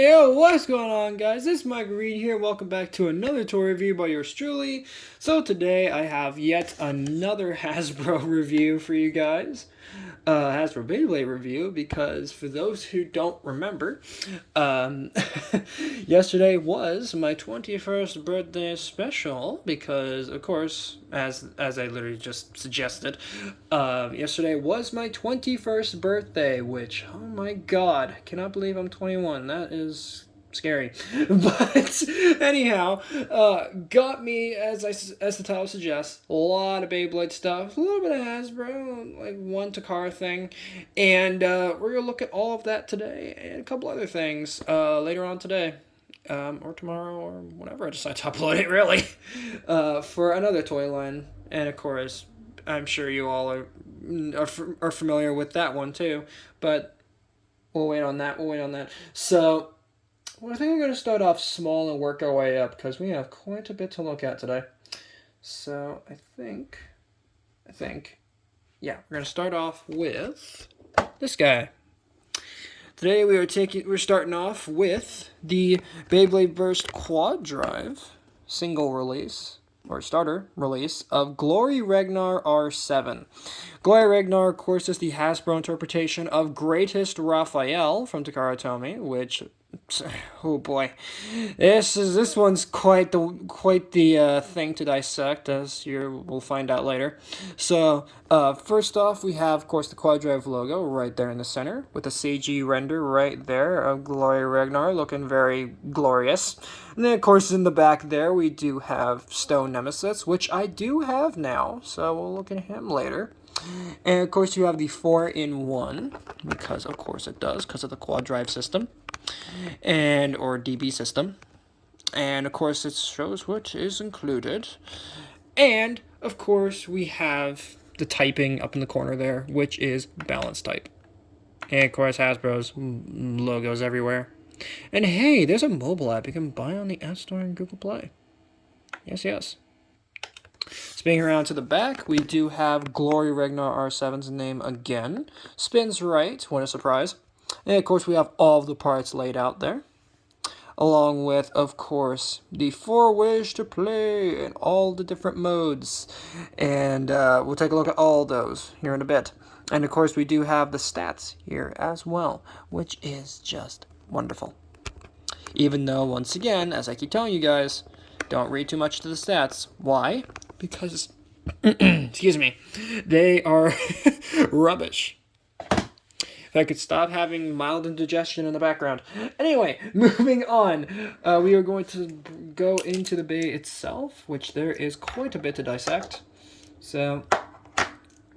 Yo, what's going on, guys? This is Mike Reed here. Welcome back to another toy review by yours truly. So today I have yet another Hasbro review for you guys. Hasbro Beyblade review, because for those who don't remember, yesterday was my 21st birthday special, because of course, as I literally just suggested, yesterday was my 21st birthday, which, oh my god, I cannot believe I'm 21. That is scary. But anyhow, got me, as the title suggests, a lot of Beyblade stuff, a little bit of Hasbro, like one Takara thing, and we're gonna look at all of that today and a couple other things later on today. Or tomorrow, or whenever I decide to upload it, really, for another toy line. And of course, I'm sure you all are familiar with that one too, but we'll wait on that. So, well, I think we're going to start off small and work our way up, because we have quite a bit to look at today. So, I think, yeah, we're going to start off with this guy. Today we're starting off with the Beyblade Burst Quad Drive single release, or starter release, of Glory Ragnar R7. Glory Ragnar, of course, is the Hasbro interpretation of Greatest Raphael from Takara Tomy, which, oh boy, this one's quite the thing to dissect, as we'll find out later. So first off, we have, of course, the Quad Drive logo right there in the center, with the CG render right there of Glory Ragnar, looking very glorious. And then, of course, in the back there, we do have Stone Nemesis, which I do have now, so we'll look at him later. And, of course, you have the 4-in-1, because, of course, it does, because of the Quad Drive system, or DB system. And, of course, it shows what is included. And, of course, we have the typing up in the corner there, which is balance type. And, of course, Hasbro's logos everywhere. And hey, there's a mobile app you can buy on the App Store and Google Play. Yes. Spinning around to the back, we do have Glory Ragnar R7's name again. Spins right, what a surprise. And of course we have all of the parts laid out there, along with, of course, the 4 ways to play and all the different modes. And we'll take a look at all those here in a bit. And of course we do have the stats here as well, which is just wonderful. Even though, once again, as I keep telling you guys, don't read too much to the stats. Why? Because, excuse me, they are rubbish. If I could stop having mild indigestion in the background. Anyway, moving on. We are going to go into the bay itself, which there is quite a bit to dissect. So,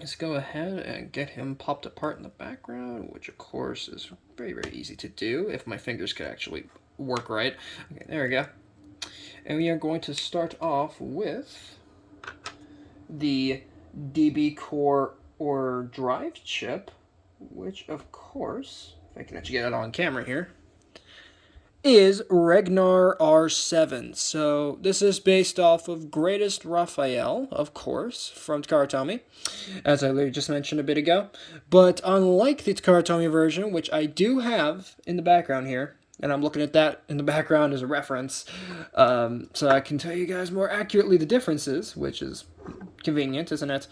let's go ahead and get him popped apart in the background, which of course is very, very easy to do if my fingers could actually work right. Okay, there we go. And we are going to start off with the DB Core or Drive chip, which of course, if I can actually get it on camera here, is Ragnar R7. So this is based off of Greatest Raphael, of course, from Takara Tomy, as I literally just mentioned a bit ago. But unlike the Takara Tomy version, which I do have in the background here, and I'm looking at that in the background as a reference, so I can tell you guys more accurately the differences, which is convenient, isn't it?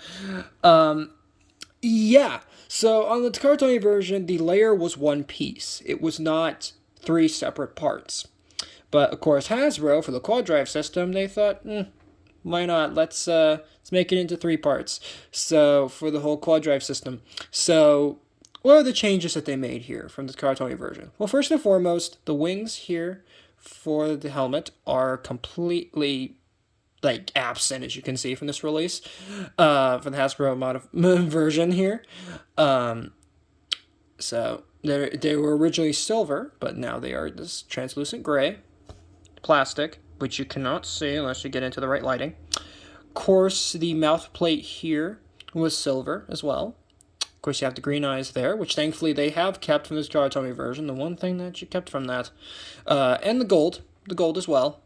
Yeah, so on the Takara Tomy version, the layer was one piece. It was not 3 separate parts. But of course, Hasbro, for the Quad Drive system, they thought, why not? Let's make it into 3 parts. So for the whole Quad Drive system. So what are the changes that they made here from the Takara Tomy version? Well, first and foremost, the wings here for the helmet are completely absent, as you can see from this release, for the Hasbro version here. So they were originally silver, but now they are this translucent gray plastic, which you cannot see unless you get into the right lighting. Of course, the mouth plate here was silver as well. Of course, you have the green eyes there, which thankfully they have kept from this Takara Tomy version, the one thing that you kept from that. And the gold as well.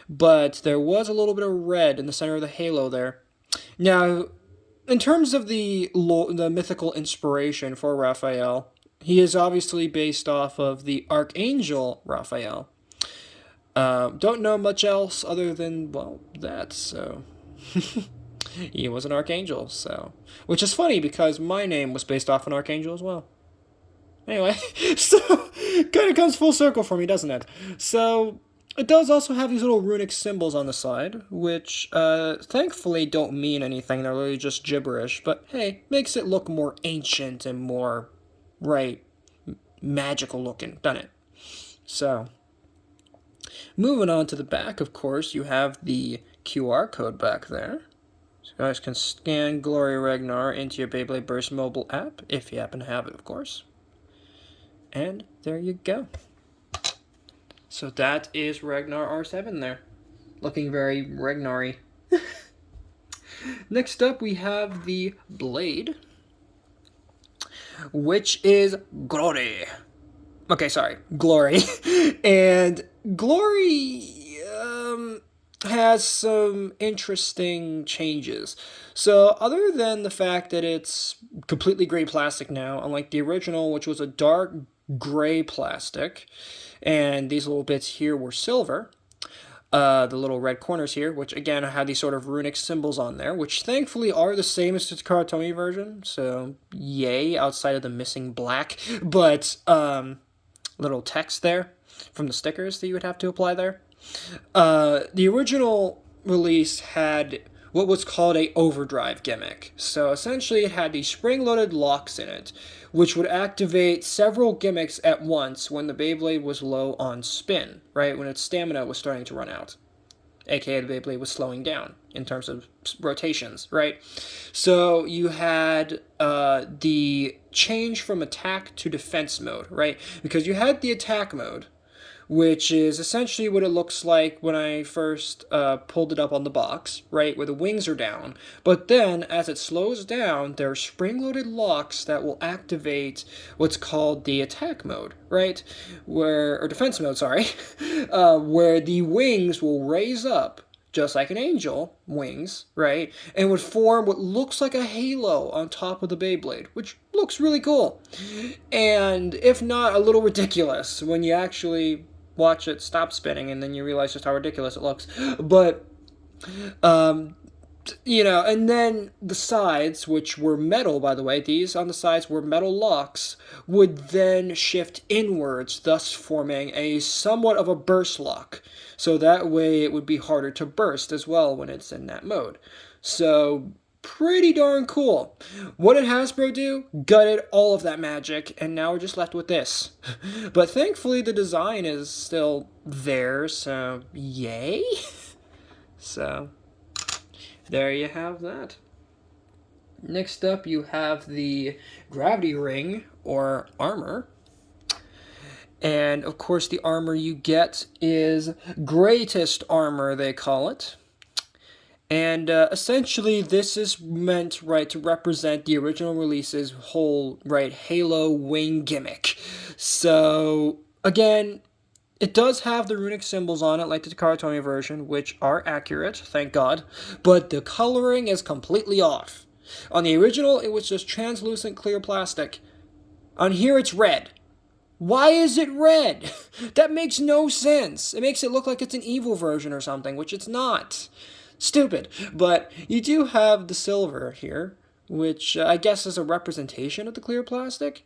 But there was a little bit of red in the center of the halo there. Now, in terms of the mythical inspiration for Raphael, He is obviously based off of the Archangel Raphael. Don't know much else other than, well, that, so. He was an archangel, so. Which is funny because my name was based off an archangel as well. Anyway, so kind of comes full circle for me, doesn't it? So it does also have these little runic symbols on the side, which thankfully don't mean anything. They're really just gibberish, but hey, makes it look more ancient and more, right, magical looking, doesn't it? So, moving on to the back, of course, you have the QR code back there. So you guys can scan Glory Ragnar into your Beyblade Burst mobile app, if you happen to have it, of course. And there you go. So that is Ragnar R7 there. Looking very Ragnar-y. Next up we have the Blade, which is Glory. Okay, sorry, Glory. And Glory has some interesting changes. So other than the fact that it's completely gray plastic now, unlike the original, which was a dark gray plastic, and these little bits here were silver, the little red corners here, which again have these sort of runic symbols on there, which thankfully are the same as the Karatomi version, so yay, outside of the missing black, but little text there from the stickers that you would have to apply there. The original release had what was called a overdrive gimmick. So essentially it had these spring-loaded locks in it, which would activate several gimmicks at once when the Beyblade was low on spin, right? When its stamina was starting to run out. AKA the Beyblade was slowing down in terms of rotations, right? So you had the change from attack to defense mode, right? Because you had the attack mode, which is essentially what it looks like when I first pulled it up on the box, right, where the wings are down. But then, as it slows down, there are spring-loaded locks that will activate what's called the attack mode, right, or defense mode, sorry, where the wings will raise up, just like an angel wings, right, and would form what looks like a halo on top of the Beyblade, which looks really cool. And if not a little ridiculous when you actually watch it stop spinning and then you realize just how ridiculous it looks. But and then the sides, which were metal, by the way, these on the sides were metal locks, would then shift inwards, thus forming a somewhat of a burst lock. So that way it would be harder to burst as well when it's in that mode. So pretty darn cool. What did Hasbro do? Gutted all of that magic, and now we're just left with this. But thankfully the design is still there, so yay. So there you have that. Next up you have the gravity ring, or armor. And of course the armor you get is greatest armor, they call it. And essentially this is meant, right, to represent the original release's whole, right, Halo wing gimmick. So, again, it does have the runic symbols on it, like the Karatomi version, which are accurate, thank God, but the coloring is completely off. On the original, it was just translucent clear plastic. On here, it's red. Why is it red? That makes no sense. It makes it look like it's an evil version or something, which it's not. Stupid. But you do have the silver here, which I guess is a representation of the clear plastic.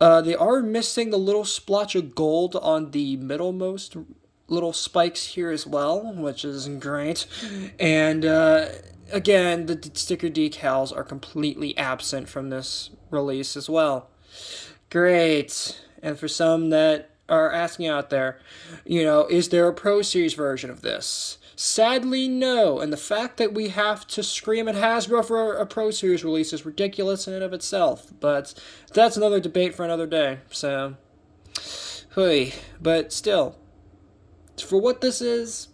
They are missing the little splotch of gold on the middlemost little spikes here as well, which is great. And again, the sticker decals are completely absent from this release as well. Great. And for some that are asking out there, is there a Pro Series version of this? Sadly, no. And the fact that we have to scream at Hasbro for a Pro Series release is ridiculous in and of itself. But that's another debate for another day. So, hooey. But still, for what this is,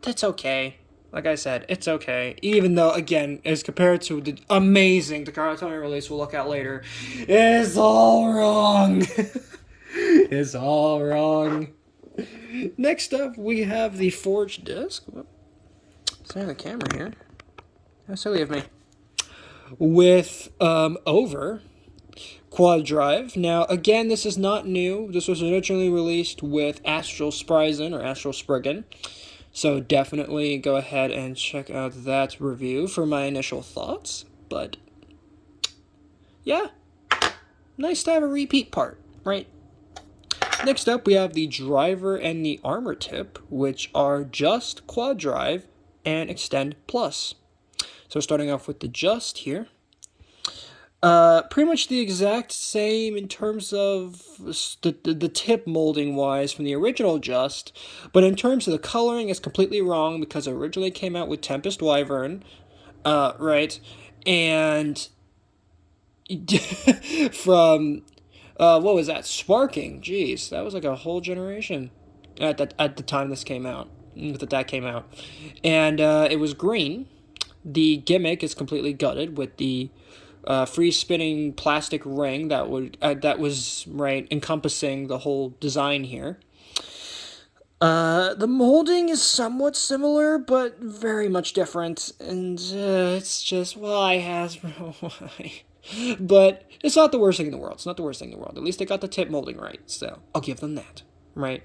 that's okay. Like I said, it's okay. Even though, again, as compared to the amazing Karatomi release we'll look at later, it's all wrong. It's all wrong. Next up, we have the forged disc. Let's have the camera here. How silly of me. With Over, quad drive. Now, again, this is not new. This was originally released with Astral Sprisen or Astral Spriggan. So definitely go ahead and check out that review for my initial thoughts. But yeah, nice to have a repeat part, right? Next up, we have the driver and the armor tip, which are just quad drive and extend plus. So starting off with the just here. Pretty much the exact same in terms of the tip molding wise from the original just, but in terms of the coloring, it's completely wrong because it originally came out with Tempest Wyvern, right, and from what was that? Sparking. Jeez, that was like a whole generation at the time this came out. That came out, and it was green. The gimmick is completely gutted with the free spinning plastic ring that was right encompassing the whole design here. The molding is somewhat similar, but very much different, and it's just why Hasbro, why? But it's not the worst thing in the world. It's not the worst thing in the world. At least they got the tip molding right, so I'll give them that, right?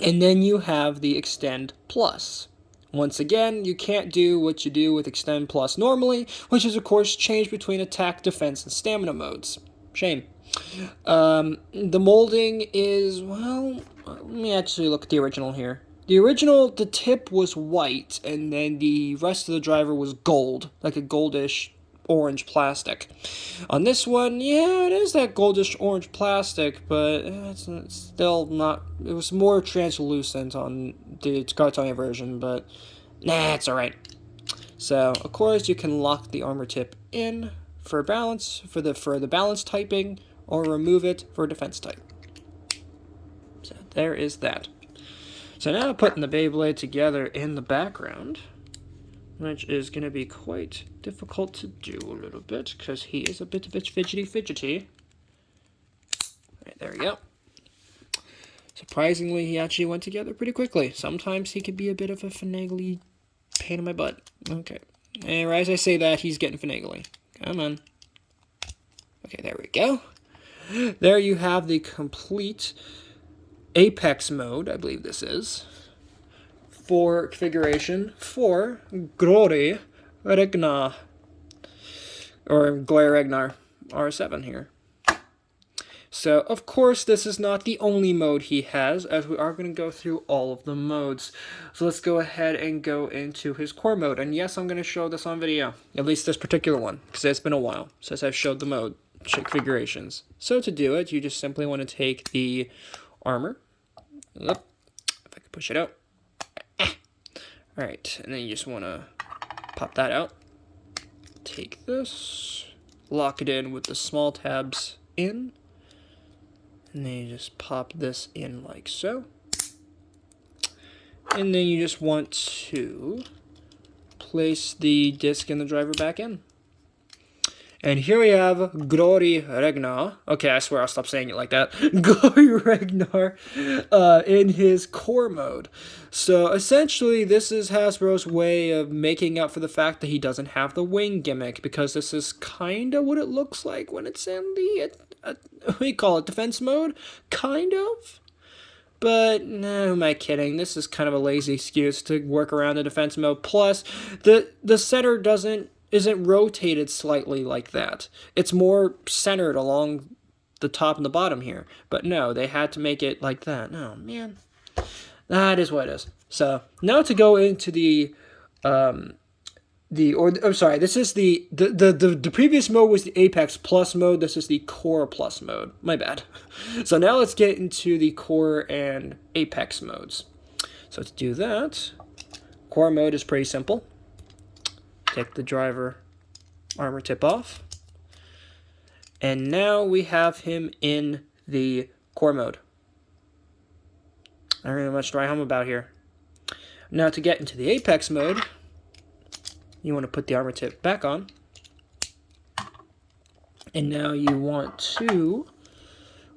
And then you have the Extend Plus. Once again, you can't do what you do with Extend Plus normally, which is, of course, change between attack, defense, and stamina modes. Shame. The molding is, well, let me actually look at the original here. The original, the tip was white, and then the rest of the driver was gold, like a goldish orange plastic. On this one, yeah, it is that goldish orange plastic, but it's still not. It was more translucent on the Cartonia version, but nah, it's alright. So, of course, you can lock the armor tip in for balance, for the balance typing, or remove it for defense type. So, there is that. So now putting the Beyblade together in the background, which is going to be quite difficult to do a little bit, because he is a bit fidgety. Right, there we go. Surprisingly, he actually went together pretty quickly. Sometimes he could be a bit of a finagly pain in my butt. Okay. And as I say that, he's getting finagly. Come on. Okay, there we go. There you have the complete Apex mode, I believe this is, for configuration for Glory Regnar, or Glory Regnar R7 here. So, of course, this is not the only mode he has, as we are going to go through all of the modes. So let's go ahead and go into his core mode. And yes, I'm going to show this on video, at least this particular one, because it's been a while since I've showed the mode configurations. So to do it, you just simply want to take the armor. If I can push it out. Alright, and then you just want to pop that out. Take this, lock it in with the small tabs in. And then you just pop this in like so. And then you just want to place the disc and the driver back in. And here we have Glory Regnar. Okay, I swear I'll stop saying it like that. Glory Regnar in his core mode. So essentially, this is Hasbro's way of making up for the fact that he doesn't have the wing gimmick, because this is kind of what it looks like when it's in the, what do you call it, defense mode? Kind of. But no, who am I kidding? This is kind of a lazy excuse to work around the defense mode. Plus, the center isn't rotated slightly like that. It's more centered along the top and the bottom here. But no, they had to make it like that. Oh, man. That is what it is. So, now to go into this is the previous mode was the Apex Plus mode. This is the Core Plus mode. My bad. So now let's get into the Core and Apex modes. So to do that, Core mode is pretty simple. Take the driver armor tip off. And now we have him in the core mode. I don't know much to write home about here. Now to get into the Apex mode, you want to put the armor tip back on. And now you want to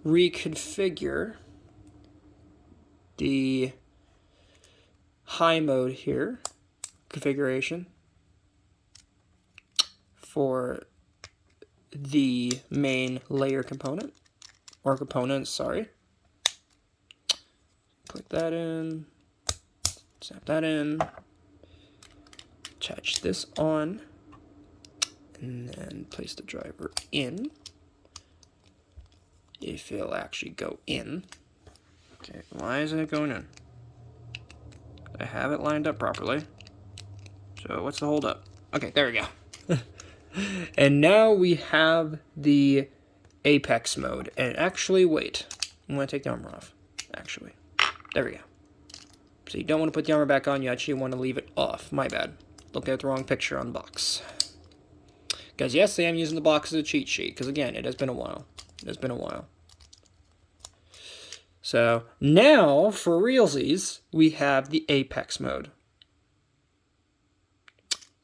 reconfigure the high mode here, configuration, for the main layer component, or components, sorry. Click that in, snap that in, attach this on, and then place the driver in, if it'll actually go in. Okay, why isn't it going in? I have it lined up properly. So what's the hold up? Okay, there we go. And now we have the Apex mode. And actually, wait. I'm going to take the armor off. Actually. There we go. So you don't want to put the armor back on. You actually want to leave it off. My bad. Looking at the wrong picture on the box. Because yes, I am using the box as a cheat sheet. Because again, it has been a while. It has been a while. So now, for realsies, we have the Apex mode.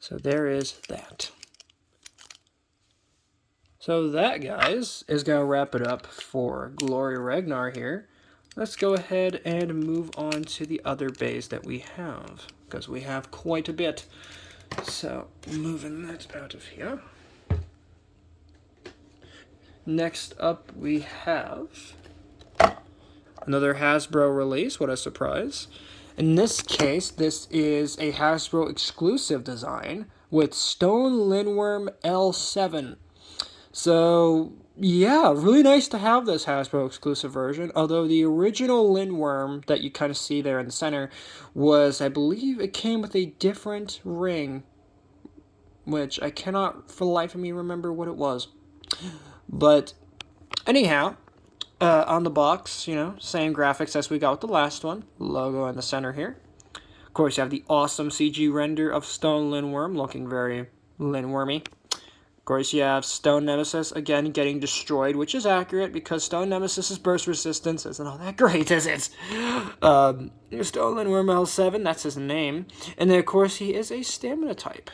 So there is that. So that, guys, is going to wrap it up for Glory Ragnar here. Let's go ahead and move on to the other bays that we have, because we have quite a bit. So, moving that out of here. Next up, we have another Hasbro release. What a surprise. In this case, this is a Hasbro exclusive design with Stone Lindworm L7. So, yeah, really nice to have this Hasbro exclusive version. Although the original Lindworm that you kind of see there in the center was, I believe it came with a different ring, which I cannot for the life of me remember what it was. But anyhow, on the box, you know, same graphics as we got with the last one. Logo in the center here. Of course, you have the awesome CG render of Stone Lindworm, looking very Lindwormy. Of course, you have Stone Nemesis, again, getting destroyed, which is accurate, because Stone Nemesis' burst resistance isn't all that great, is it? Stone Lindworm L7, that's his name. And then, of course, he is a stamina type.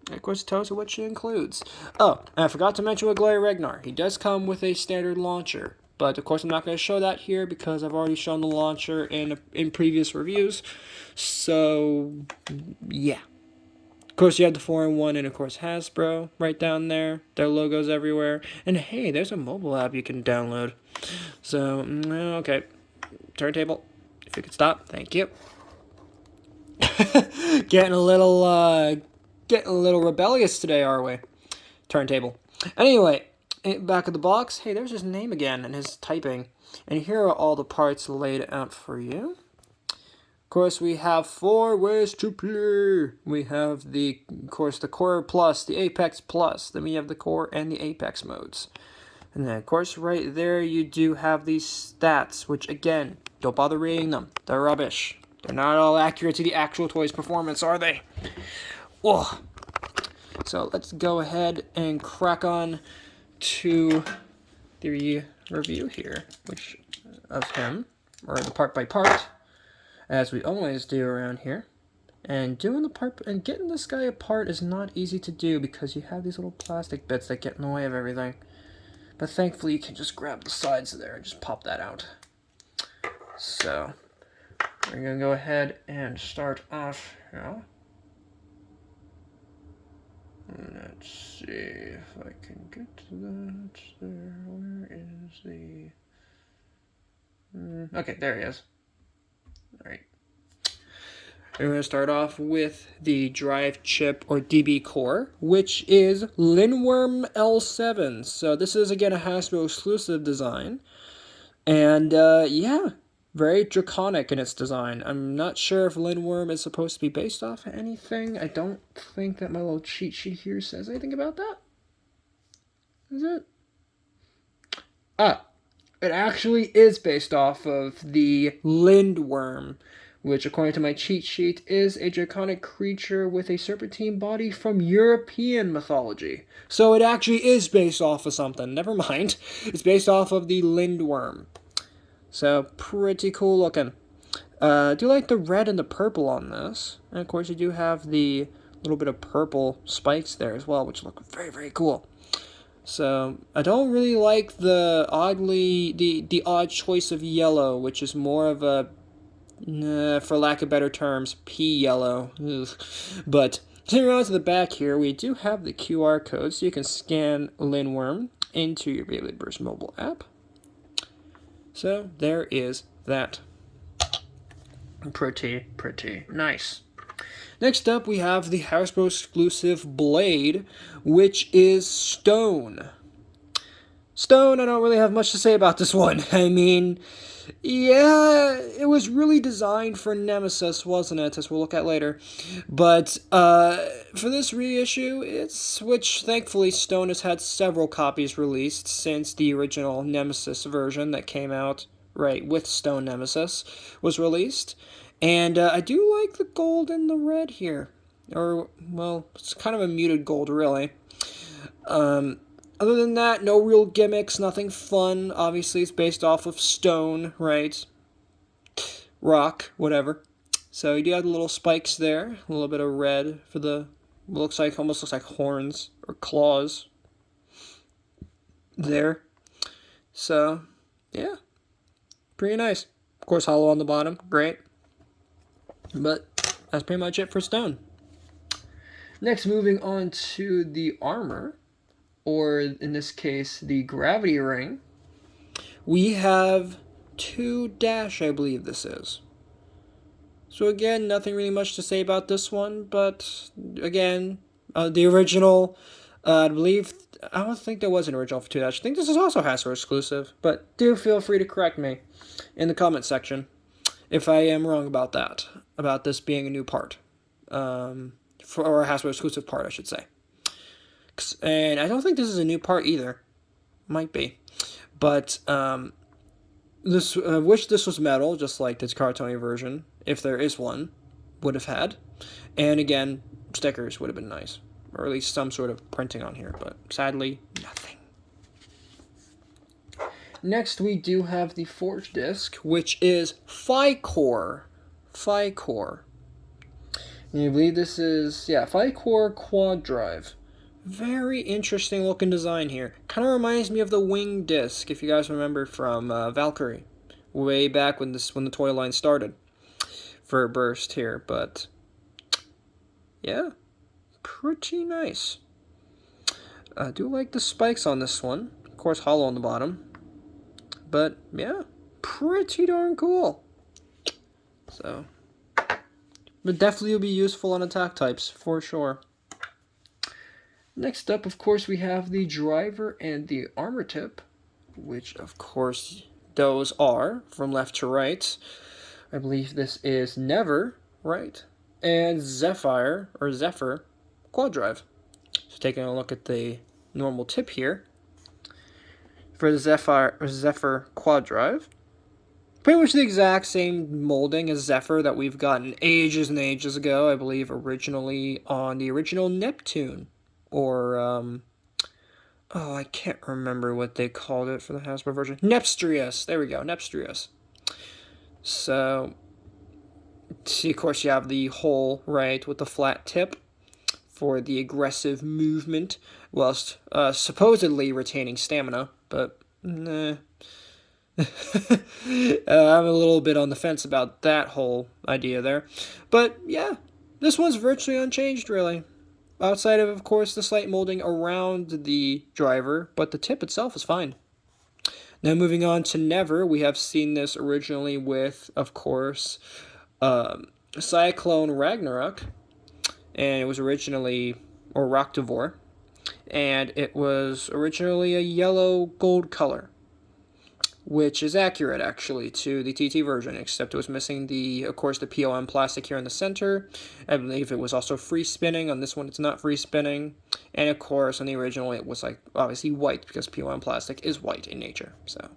And of course, it tells you what she includes. Oh, and I forgot to mention with Glory Ragnar. He does come with a standard launcher. But, of course, I'm not going to show that here because I've already shown the launcher in previous reviews. So, yeah. Of course, you have the 4-in-1 and, of course, Hasbro right down there. Their logos everywhere. And, hey, there's a mobile app you can download. So, okay. Turntable. If you could stop. Thank you. Getting a little rebellious today, are we? Turntable. Anyway. Back of the box, hey, there's his name again and his typing. And here are all the parts laid out for you. Of course, we have 4 ways to play. We have of course, the Core Plus, the Apex Plus. Then we have the Core and the Apex modes. And then, of course, right there you do have these stats, which, again, don't bother reading them. They're rubbish. They're not all accurate to the actual toy's performance, are they? Whoa. So let's go ahead and crack on to the review here, which of him, or the part by part, as we always do around here. And doing the part and getting this guy apart is not easy to do because you have these little plastic bits that get in the way of everything. But thankfully you can just grab the sides there and just pop that out. So we're gonna go ahead and start off here. Let's see if I can get to that. There, where is the... Okay, there he is. Alright. We're going to start off with the drive chip, or DB core, which is Lindworm L7. So this is, again, a Hasbro exclusive design. And, yeah, very draconic in its design. I'm not sure if Lindworm is supposed to be based off of anything. I don't think that my little cheat sheet here says anything about that. Is it? It actually is based off of the Lindworm, which, according to my cheat sheet, is a draconic creature with a serpentine body from European mythology. So it actually is based off of something. Never mind. It's based off of the Lindworm. So, pretty cool looking. I do like the red and the purple on this. And, of course, you do have the little bit of purple spikes there as well, which look very, very cool. So, I don't really like the odd choice of yellow, which is more of a, for lack of better terms, pea yellow. Ugh. But Turning around to the back here, we do have the QR code, so you can scan Lindworm into your Beyblade Burst mobile app. So there is that. Pretty nice. Next up, we have the Hasbro exclusive Blade, which is Stone. Stone, I don't really have much to say about this one. I mean, yeah, it was really designed for Nemesis, wasn't it? As we'll look at later. But for this reissue, which thankfully Stone has had several copies released since the original Nemesis version that came out right with Stone Nemesis was released. And I do like the gold and the red here. Or, well, it's kind of a muted gold, really. Other than that, no real gimmicks, nothing fun. Obviously, it's based off of stone, right? Rock, whatever. So you do have the little spikes there. A little bit of red for the... almost looks like horns or claws. There. So, yeah. Pretty nice. Of course, hollow on the bottom. Great. But that's pretty much it for Stone. Next, moving on to the armor, or in this case, the gravity ring. We have 2-, I believe this is. So again, nothing really much to say about this one, but again, the original, I don't think there was an original for 2-. I think this is also Hasbro exclusive, but do feel free to correct me in the comment section if I am wrong about that, about this being a new part, or a Hasbro exclusive part, I should say. And I don't think this is a new part either. Might be. But this wish this was metal, just like this cartony version, if there is one, would have had. And again, stickers would have been nice. Or at least some sort of printing on here, but sadly, nothing. Next, we do have the Forge Disc, which is Fi-Core. Fi-Core. And I believe this is, Fi-Core Quad Drive. Very interesting looking design here. Kind of reminds me of the Wing Disc, if you guys remember from Valkyrie. Way back when the toy line started. For a burst here, but yeah. Pretty nice. I do like the spikes on this one. Of course, hollow on the bottom. But, yeah, pretty darn cool. So, but definitely will be useful on attack types, for sure. Next up, of course, we have the driver and the armor tip, which, of course, those are, from left to right, I believe this is Never, right? And Zephyr Quad Drive. So taking a look at the normal tip here, for the Zephyr Quad Drive. Pretty much the exact same molding as Zephyr that we've gotten ages and ages ago, I believe originally on the original Neptune. Or, I can't remember what they called it for the Hasbro version. Nepstrius! There we go, Nepstrius. So, see, of course, you have the hole, right, with the flat tip for the aggressive movement, whilst supposedly retaining stamina, but nah. I'm a little bit on the fence about that whole idea there. But, yeah, this one's virtually unchanged, really. Outside of course, the slight molding around the driver, but the tip itself is fine. Now, moving on to Never, we have seen this originally with, of course, Cyclone Ragnarok, and it was originally, or Rocktavor, and it was originally a yellow gold color, which is accurate, actually, to the TT version, except it was missing, of course, the POM plastic here in the center. I believe it was also free spinning. On this one, it's not free spinning. And, of course, on the original, it was, obviously white, because POM plastic is white in nature. So,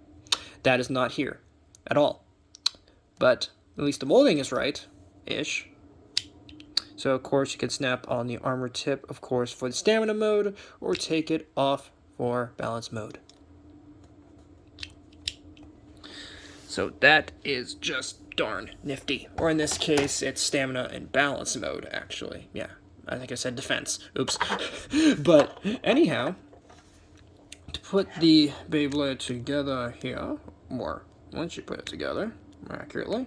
that is not here at all. But, at least the molding is right-ish. So, of course, you can snap on the armor tip, of course, for the stamina mode, or take it off for balance mode. So that is just darn nifty. Or in this case, it's stamina and balance mode, actually. Yeah, I think I said defense. Oops. But anyhow, to put the Beyblade together here, or once you put it together more accurately,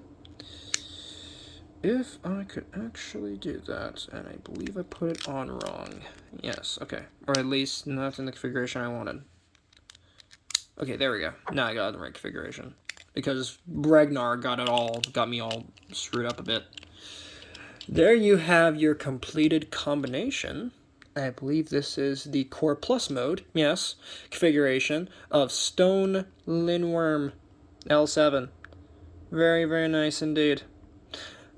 if I could actually do that, and I believe I put it on wrong. Yes, okay. Or at least not in the configuration I wanted. Okay, there we go. Now I got it in the right configuration. Because Ragnar got me all screwed up a bit. There you have your completed combination. I believe this is the Core Plus mode, yes, configuration of Stone Lindworm L7. Very, very nice indeed.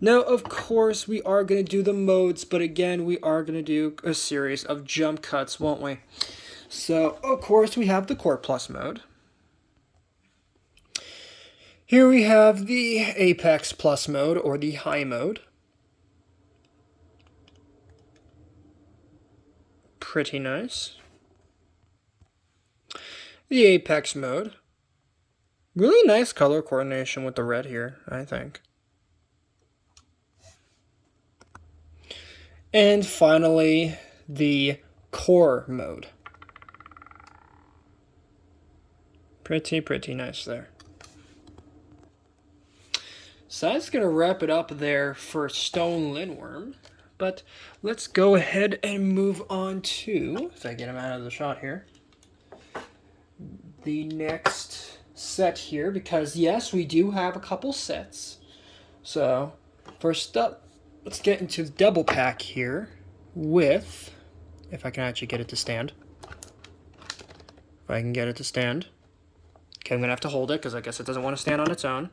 Now, of course, we are going to do the modes, but again, we are going to do a series of jump cuts, won't we? So, of course, we have the Core Plus mode. Here we have the Apex Plus mode, or the High mode. Pretty nice. The Apex mode. Really nice color coordination with the red here, I think. And finally, the Core mode. Pretty nice there. So that's going to wrap it up there for Stone Lindworm. But let's go ahead and move on to, if I get him out of the shot here, the next set here. Because yes, we do have a couple sets. So first up, let's get into the double pack here with, if I can actually get it to stand. If I can get it to stand. Okay, I'm going to have to hold it because I guess it doesn't want to stand on its own.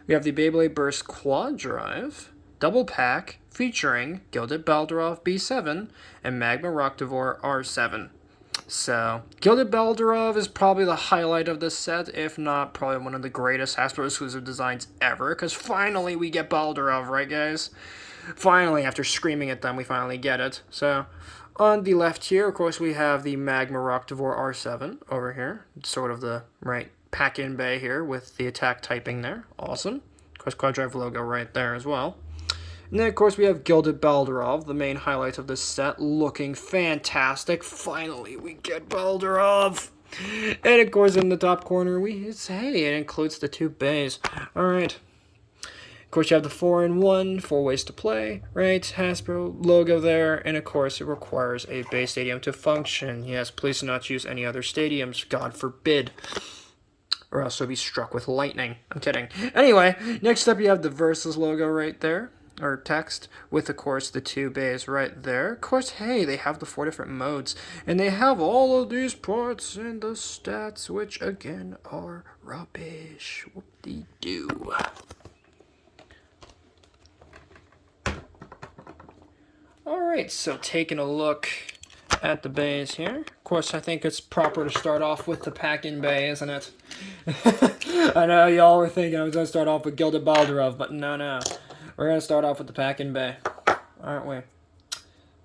We have the Beyblade Burst Quad Drive, double pack, featuring Gilded Baldurov B7 and Magma Rocktivore R7. So, Gilded Baldurov is probably the highlight of this set, if not probably one of the greatest Hasbro exclusive designs ever, because finally we get Baldurov, right guys? Finally, after screaming at them, we finally get it. So, on the left here, of course, we have the Magma Rocktivore R7 over here. Sort of the right pack-in bay here with the attack typing there. Awesome. Of course, Quad Drive logo right there as well. And then, of course, we have Gilded Baldurov, the main highlight of this set, looking fantastic. Finally, we get Baldurov! And, of course, in the top corner, it includes the two bays. Alright. Of course, you have the 4-in-1, 4 ways to play, right? Hasbro logo there, and of course, it requires a base stadium to function. Yes, please do not use any other stadiums, God forbid. Or else you'll be struck with lightning. I'm kidding. Anyway, next up you have the Versus logo right there, or text, with, of course, the two bays right there. Of course, hey, they have the 4 different modes, and they have all of these parts and the stats, which, again, are rubbish. Whoop-de-doo. Alright, so taking a look at the bays here. Of course, I think it's proper to start off with the pack-in bay, isn't it? I know y'all were thinking I was going to start off with Gilded Baldurov, but no. We're going to start off with the pack-in bay, aren't we?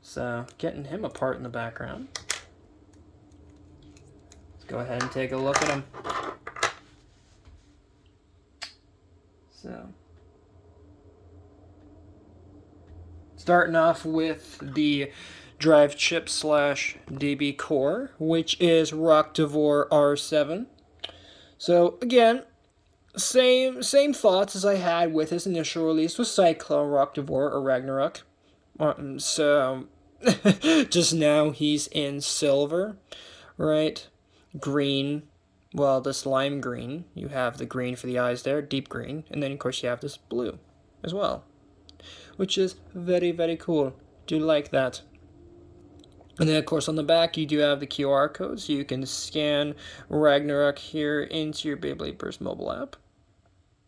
So, getting him apart in the background. Let's go ahead and take a look at him. So, starting off with the drive chip / DB core, which is Rocktivore R7. So again, same thoughts as I had with his initial release with Cyclone Rocktivore or Ragnarok. So just now he's in silver, right? Green. Well, this lime green. You have the green for the eyes there, deep green, and then of course you have this blue as well, which is very, very cool. Do like that. And then, of course, on the back, you do have the QR code, so you can scan Ragnarok here into your Beyblade Burst mobile app.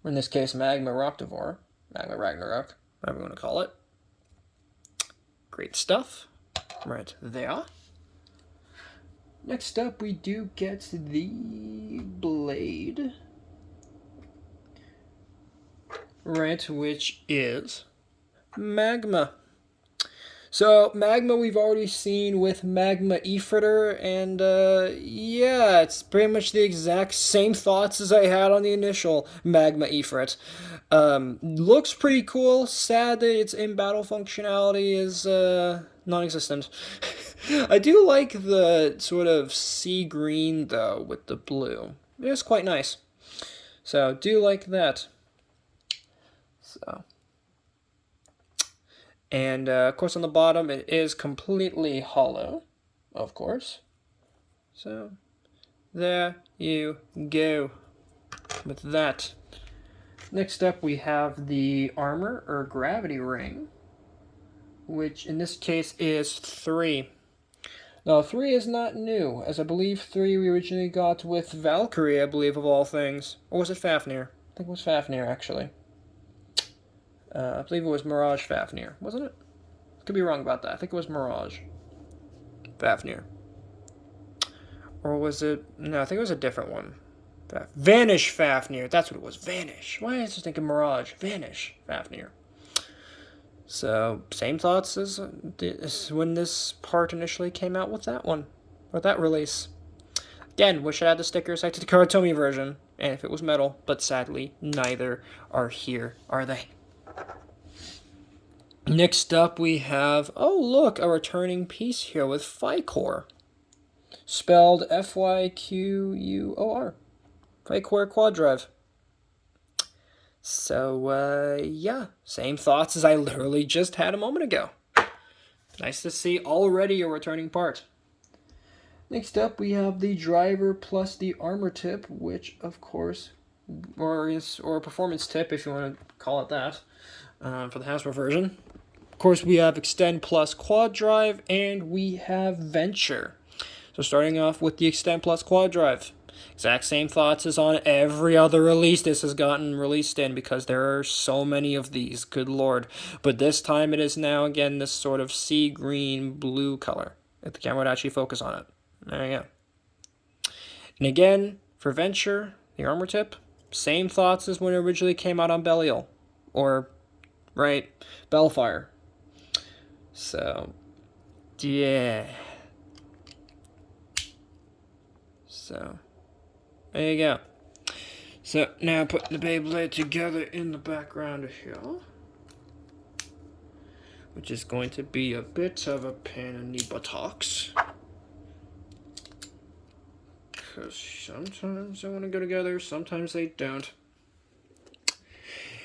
Or in this case, Magma Rocktivore. Magma Ragnarok, whatever you want to call it. Great stuff. Right there. Next up, we do get the Blade. Right, which is Magma. So, Magma we've already seen with Magma Ifritter, and yeah, it's pretty much the exact same thoughts as I had on the initial Magma Ifrit. Looks pretty cool, sad that its in-battle functionality is non-existent. I do like the sort of sea green, though, with the blue. It's quite nice. So, do like that. So... And, of course, on the bottom, it is completely hollow, of course. So, there you go with that. Next up, we have the armor or gravity ring, which in this case is 3. Now, 3 is not new, as I believe 3 we originally got with Valkyrie, I believe, of all things. Or was it Fafnir? I think it was Fafnir, actually. I believe it was Mirage Fafnir, wasn't it? Could be wrong about that. I think it was Mirage Fafnir. Or was it... No, I think it was a different one. Vanish Fafnir. That's what it was. Vanish. Why was I just thinking Mirage? Vanish Fafnir. So, same thoughts as when this part initially came out with that one. Or that release. Again, wish I had the stickers I did the Karatomi version. And if it was metal. But sadly, neither are here, are they? Next up, we have... Oh, look! A returning piece here with Fycor. Spelled Fyquor. Fycor Quad Drive. So, yeah. Same thoughts as I literally just had a moment ago. Nice to see already a returning part. Next up, we have the driver plus the armor tip, which, of course, or performance tip, if you want to call it that, for the Hasbro version. Of course, we have Extend plus Quad Drive, and we have Venture. So starting off with the Extend plus Quad Drive. Exact same thoughts as on every other release this has gotten released in, because there are so many of these, good lord. But this time it is now, again, this sort of sea green blue color. If the camera would actually focus on it. There you go. And again, for Venture, the armor tip, same thoughts as when it originally came out on Belial. Or, right, Bellfire. So, yeah. So, there you go. So, now putting the Beyblade together in the background here. Which is going to be a bit of a pain in the buttocks. Because sometimes they want to go together, sometimes they don't.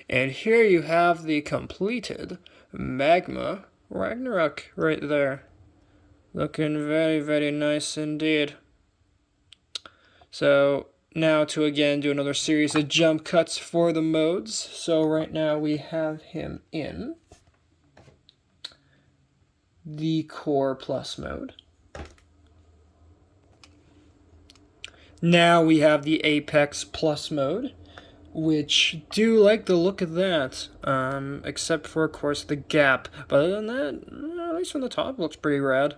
And here you have the completed Magma Ragnarok right there. Looking very, very nice indeed. So now to again do another series of jump cuts for the modes. So right now we have him in the Core Plus mode. Now we have the Apex Plus mode, which do like the look of that, except for, of course, the gap. But other than that, at least from the top, looks pretty rad.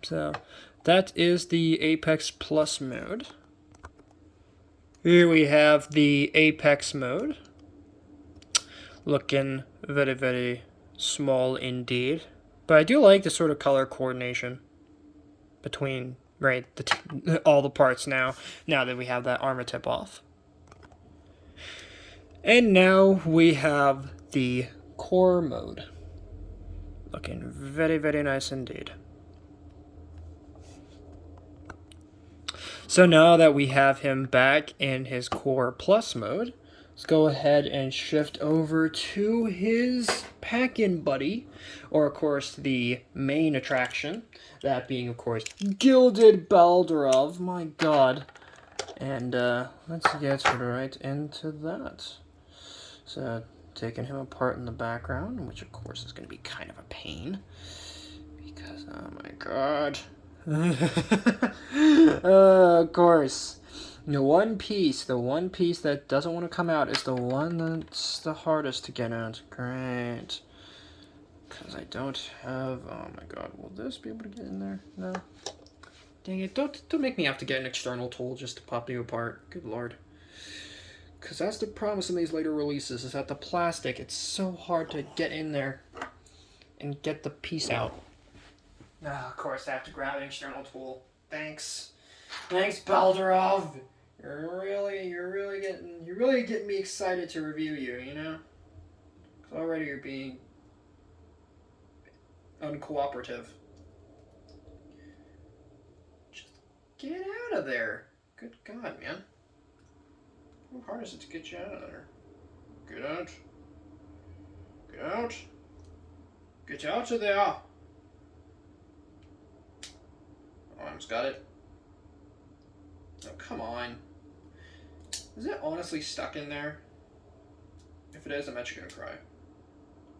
So that is the Apex Plus mode. Here we have the Apex mode. Looking very, very small indeed. But I do like the sort of color coordination between, right, all the parts now that we have that armor tip off. And now we have the core mode. Looking very, very nice indeed. So now that we have him back in his Core Plus mode, let's go ahead and shift over to his pack-in buddy, or of course the main attraction, that being of course Gilded Baldurov, my god. And let's get right into that. So taking him apart in the background, which of course is going to be kind of a pain, because oh my god. Of course. The one piece that doesn't want to come out is the one that's the hardest to get out. Great. Because I don't have... Oh my god, will this be able to get in there? No. Dang it, don't make me have to get an external tool just to pop you apart. Good lord. Because that's the promise in these later releases, is that the plastic, it's so hard to get in there and get the piece out. Of course, I have to grab an external tool. Thanks, Baldurov. You're really getting me excited to review you. You know, 'cause already you're being uncooperative. Just get out of there. Good God, man. How hard is it to get you out of there? Get out. Get out. Get out of there! Oh, I almost got it. Oh, come on. Is it honestly stuck in there? If it is, I'm actually gonna cry.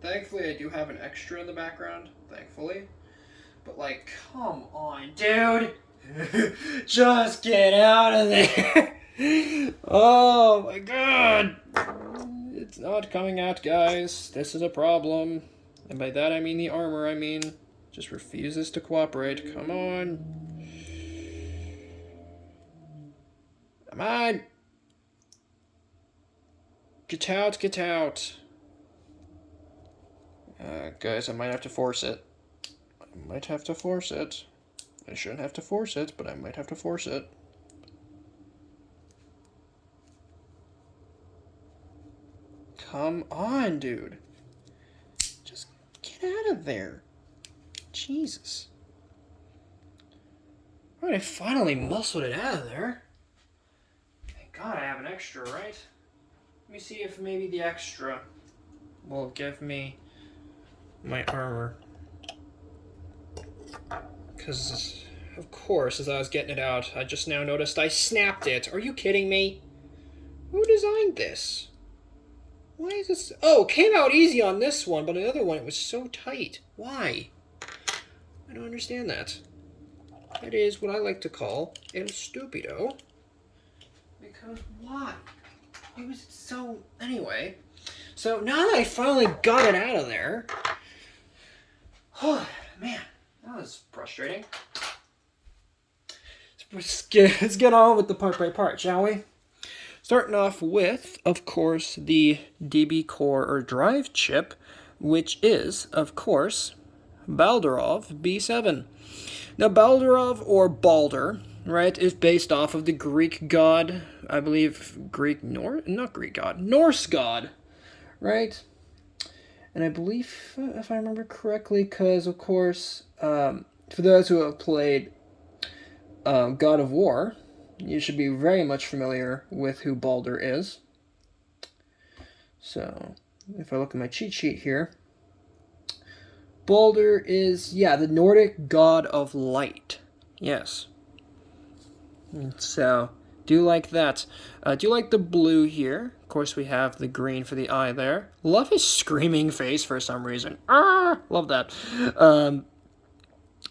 Thankfully, I do have an extra in the background. Thankfully. But, like, come on, dude! Just get out of there! Oh my god! It's not coming out, guys. This is a problem. And by that I mean the armor, just refuses to cooperate. Come on. Come on! Get out, get out. Guys, I might have to force it. I shouldn't have to force it, but I might have to force it. Come on, dude. Just get out of there. Jesus. Alright, I finally muscled it out of there. Thank God I have an extra, right? Let me see if maybe the extra will give me my armor. Because, of course, as I was getting it out, I just now noticed I snapped it. Are you kidding me? Who designed this? Why is this? Oh, it came out easy on this one, but on the other one it was so tight. Why? I don't understand that. That is what I like to call el stupido. Because why? It was so... Anyway. So now that I finally got it out of there... Oh, man. That was frustrating. Let's get on with the part by part, shall we? Starting off with, of course, the DB core or drive chip, which is, of course, Baldurov B7. Now, Baldurov, or Baldur, right, is based off of the Greek god, I believe, Norse god, right? And I believe, if I remember correctly, because, of course, for those who have played God of War, you should be very much familiar with who Baldur is. So, if I look at my cheat sheet here, Baldur is, the Nordic god of light. Yes. So, do like that. Do like the blue here. Of course, we have the green for the eye there. Love his screaming face for some reason. Ah, love that.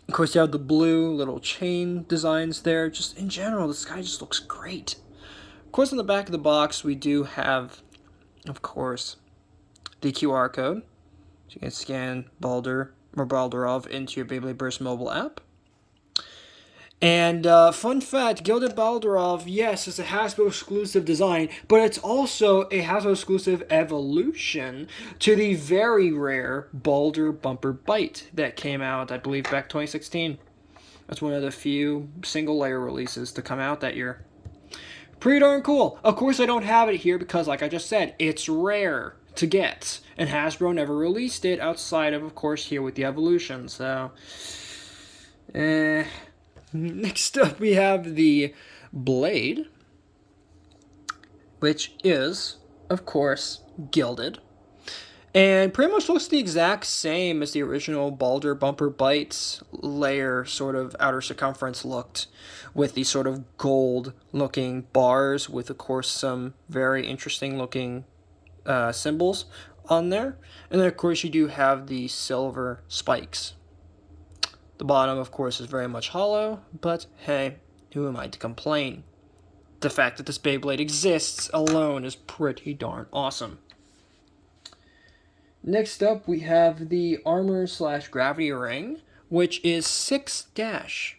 Of course, you have the blue little chain designs there. Just in general, this guy just looks great. Of course, on the back of the box, we do have, of course, the QR code. So you can scan Baldur or Baldurov into your Beyblade Burst mobile app. And fun fact, Gilded Baldurov, yes, it's a Hasbro exclusive design, but it's also a Hasbro exclusive evolution to the very rare Baldur Bumper Bite that came out, I believe, back 2016. That's one of the few single layer releases to come out that year. Pretty darn cool. Of course, I don't have it here because, like I just said, it's rare to get, and Hasbro never released it outside of course, here with the evolution. So, next up, we have the Blade, which is, of course, gilded. And pretty much looks the exact same as the original Baldur Bumper Bites layer sort of outer circumference looked, with these sort of gold-looking bars with, of course, some very interesting-looking symbols on there. And then, of course, you do have the silver spikes. The bottom, of course, is very much hollow, but hey, who am I to complain? The fact that this Beyblade exists alone is pretty darn awesome. Next up, we have the Armor/Gravity Ring, which is 6-.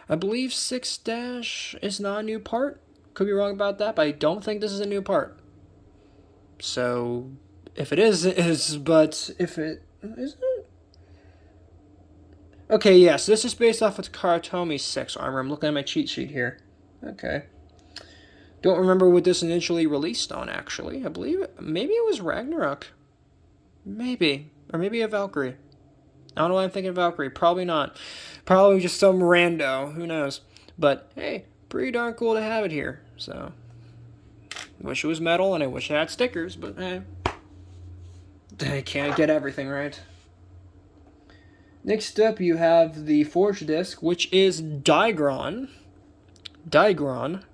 I believe 6- is not a new part. Could be wrong about that, but I don't think this is a new part. So, if it is, it is, but if it isn't... Okay, yes, this is based off of Karatomi's 6 armor. I'm looking at my cheat sheet here. Okay. Don't remember what this initially released on, actually. I believe maybe it was Ragnarok. Maybe. Or maybe a Valkyrie. I don't know why I'm thinking Valkyrie. Probably not. Probably just some rando. Who knows? But, hey, pretty darn cool to have it here. So, I wish it was metal and I wish it had stickers, but hey. I can't get everything right. Next up, you have the Forge Disc, which is Digron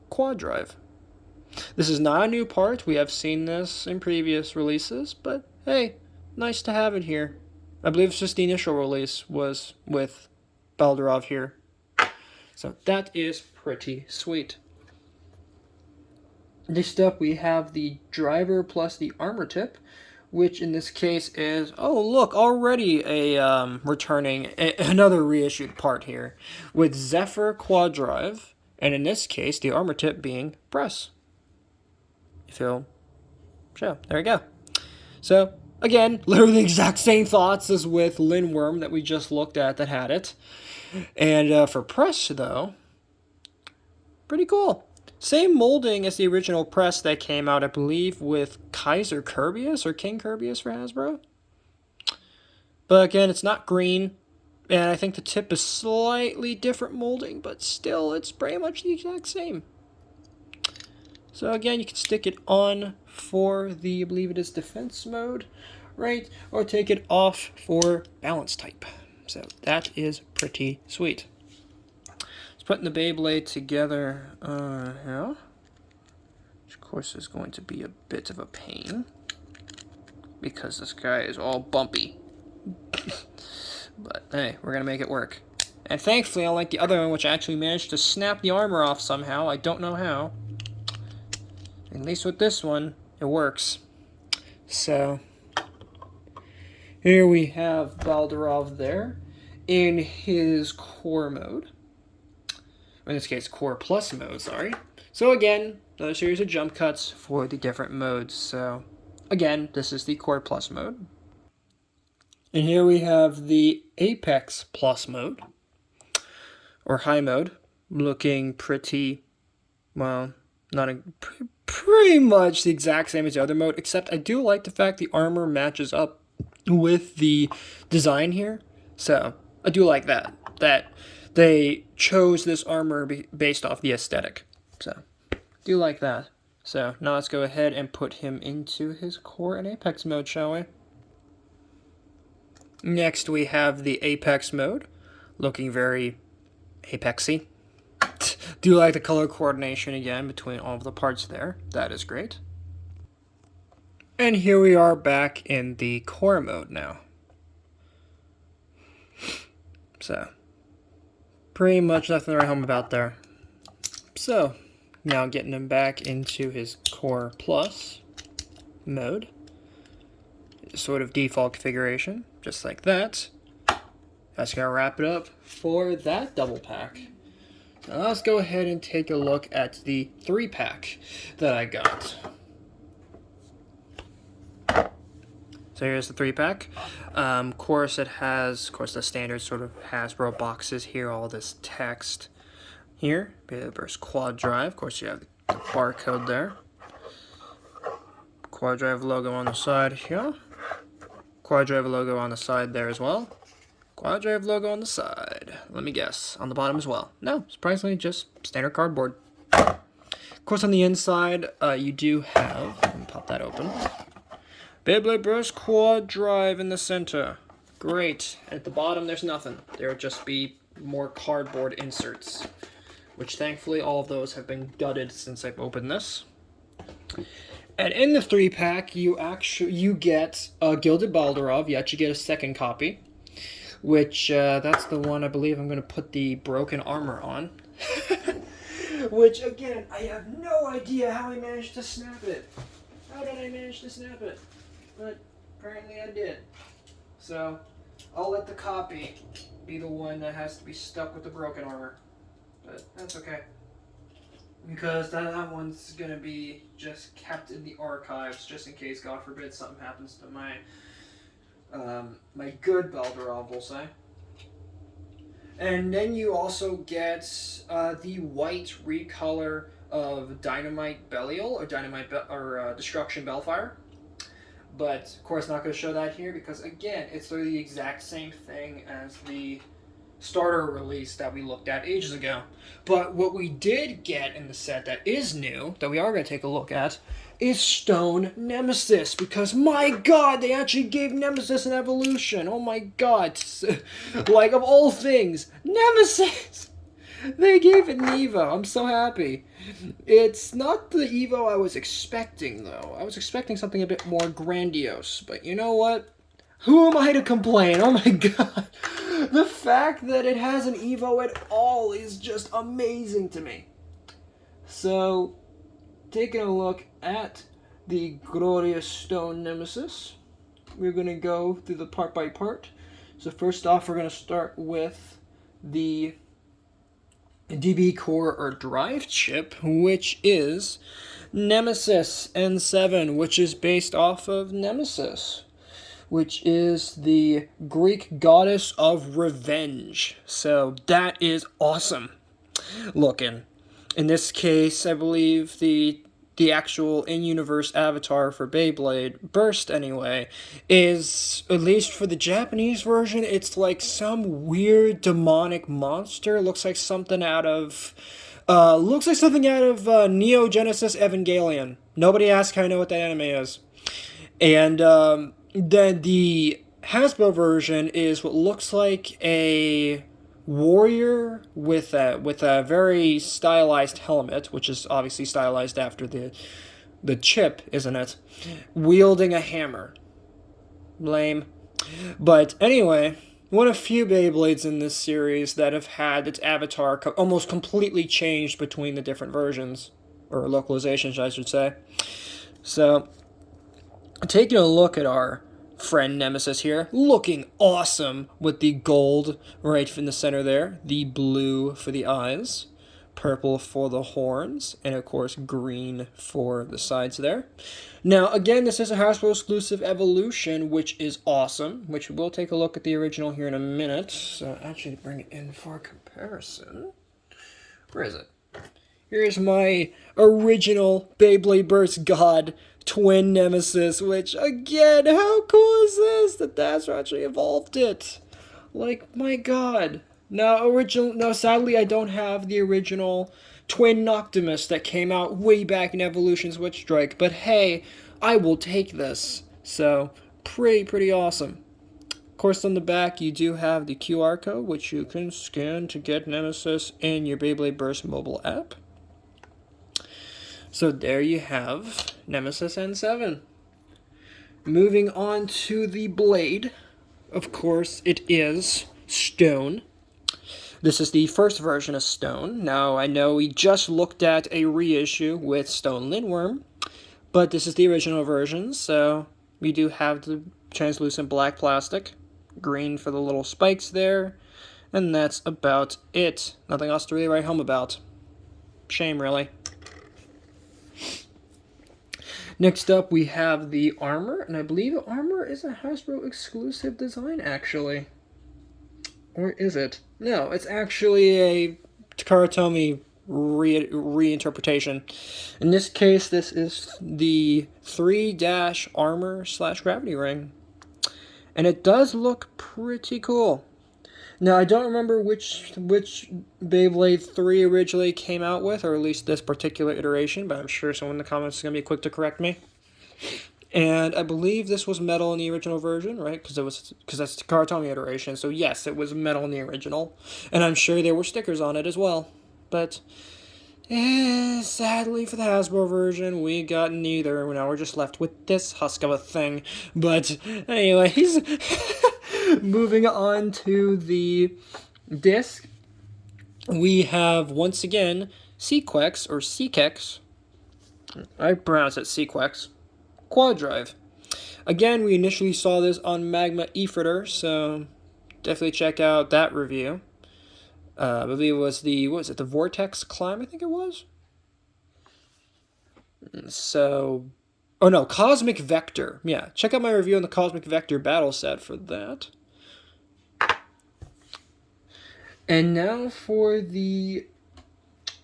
Quad Drive. This is not a new part. We have seen this in previous releases, but hey, nice to have it here. I believe it's just the initial release was with Baldurov here. So that is pretty sweet. Next up, we have the driver plus the armor tip, which in this case is, oh look, already a another reissued part here with Zephyr Quad Drive, and in this case, the armor tip being press. So there you go. So again, literally the exact same thoughts as with Lindworm that we just looked at that had it, and for press though, pretty cool. Same molding as the original press that came out, I believe, with Kaiser Kirbyus or King Kirbyus for Hasbro. But again, it's not green, and I think the tip is slightly different molding, but still, it's pretty much the exact same. So again, you can stick it on for the, I believe it is defense mode, right? Or take it off for balance type. So that is pretty sweet. Putting the Beyblade together yeah, which of course is going to be a bit of a pain because this guy is all bumpy. But hey, we're gonna make it work. And thankfully, unlike the other one, which I actually managed to snap the armor off somehow, I don't know how. At least with this one, it works. So here we have Baldurov there in his core mode. In this case, Core Plus mode, sorry. So again, another series of jump cuts for the different modes. So again, this is the Core Plus mode. And here we have the Apex Plus mode, or High mode, looking pretty, well, pretty much the exact same as the other mode, except I do like the fact the armor matches up with the design here. So I do like that they chose this armor based off the aesthetic. So, do like that. So, now let's go ahead and put him into his core and Apex mode, shall we? Next, we have the Apex mode, looking very Apexy. Do like the color coordination again between all of the parts there. That is great. And here we are back in the core mode now. So, pretty much nothing to write home about there. So, now getting him back into his Core Plus mode. Sort of default configuration, just like that. That's going to wrap it up for that double pack. Now let's go ahead and take a look at the 3-pack that I got. So here's the 3-pack. Of course, it has, the standard sort of Hasbro boxes here, all this text here. Beyblade Burst Quad Drive. Of course, you have the barcode there. Quad Drive logo on the side here. Quad Drive logo on the side there as well. Quad Drive logo on the side. Let me guess, on the bottom as well. No, surprisingly, just standard cardboard. Of course, on the inside, you do have, let me pop that open, Beyblade Burst Quad Drive in the center. Great. At the bottom, there's nothing. There would just be more cardboard inserts, which thankfully all of those have been gutted since I've opened this. And in the 3-pack, you get a Gilded Baldurov. You actually get a second copy, which that's the one I believe I'm going to put the broken armor on. Which, again, I have no idea how I managed to snap it. How did I manage to snap it? But apparently I did. So I'll let the copy be the one that has to be stuck with the broken armor. But that's okay. Because that one's going to be just kept in the archives just in case, God forbid, something happens to my my good Baldurov, we'll say. And then you also get the white recolor of Dynamite Belial or Destruction Bellfire. But of course, not going to show that here because again, it's literally the exact same thing as the starter release that we looked at ages ago. But what we did get in the set that is new, that we are going to take a look at, is Stone Nemesis. Because, my god, they actually gave Nemesis an evolution. Oh my god. Like, of all things, Nemesis! They gave it an Evo. I'm so happy. It's not the Evo I was expecting, though. I was expecting something a bit more grandiose. But you know what? Who am I to complain? Oh my god. The fact that it has an Evo at all is just amazing to me. So, taking a look at the glorious Stone Nemesis, we're going to go through the part by part. So first off, we're going to start with the DB core or drive chip, which is Nemesis N7, which is based off of Nemesis, which is the Greek goddess of revenge. So that is awesome looking. In this case, I believe the actual in-universe avatar for Beyblade, Burst anyway, is, at least for the Japanese version, it's like some weird demonic monster. Looks like something out of Neo Genesis Evangelion. Nobody asked how I know what that anime is. And then the Hasbro version is what looks like a warrior with a very stylized helmet, which is obviously stylized after the chip, isn't it? Wielding a hammer. Lame. But anyway, one of few Beyblades in this series that have had its avatar almost completely changed between the different versions, or localizations, I should say. So, taking a look at our friend Nemesis here, looking awesome with the gold right in the center there, the blue for the eyes, purple for the horns, and of course green for the sides there. Now again, this is a Hasbro exclusive evolution, which is awesome, which we'll take a look at the original here in a minute. So actually bring it in for comparison. Where is it? Here's my original Beyblade Burst God twin Nemesis, which, again, how cool is this that that's actually evolved it? Like, my god. No, sadly, I don't have the original twin Noctimus that came out way back in Evolution Switch Strike, but hey, I will take this. So, pretty awesome. Of course, on the back, you do have the QR code, which you can scan to get Nemesis in your Beyblade Burst mobile app. So there you have Nemesis N7. Moving on to the blade. Of course, it is Stone. This is the first version of Stone. Now, I know we just looked at a reissue with Stone Lindworm, but this is the original version, so we do have the translucent black plastic, green for the little spikes there, and that's about it. Nothing else to really write home about. Shame, really. Next up, we have the armor, and I believe the armor is a Hasbro exclusive design, actually. Or is it? No, it's actually a Takara Tomy reinterpretation. In this case, this is the 3- armor / gravity ring. And it does look pretty cool. Now, I don't remember which Beyblade 3 originally came out with, or at least this particular iteration, but I'm sure someone in the comments is going to be quick to correct me. And I believe this was metal in the original version, right? Because that's the Takara Tomy iteration, so yes, it was metal in the original. And I'm sure there were stickers on it as well. But, sadly for the Hasbro version, we got neither. Now we're just left with this husk of a thing. But, anyways... Moving on to the disc, we have, once again, Sequex, or Sequex, I pronounce it Sequex, Quad Drive. Again, we initially saw this on Magma Efritter, so definitely check out that review. I believe it was the Vortex Climb, I think it was? So... Oh no, Cosmic Vector. Yeah, check out my review on the Cosmic Vector battle set for that. And now for the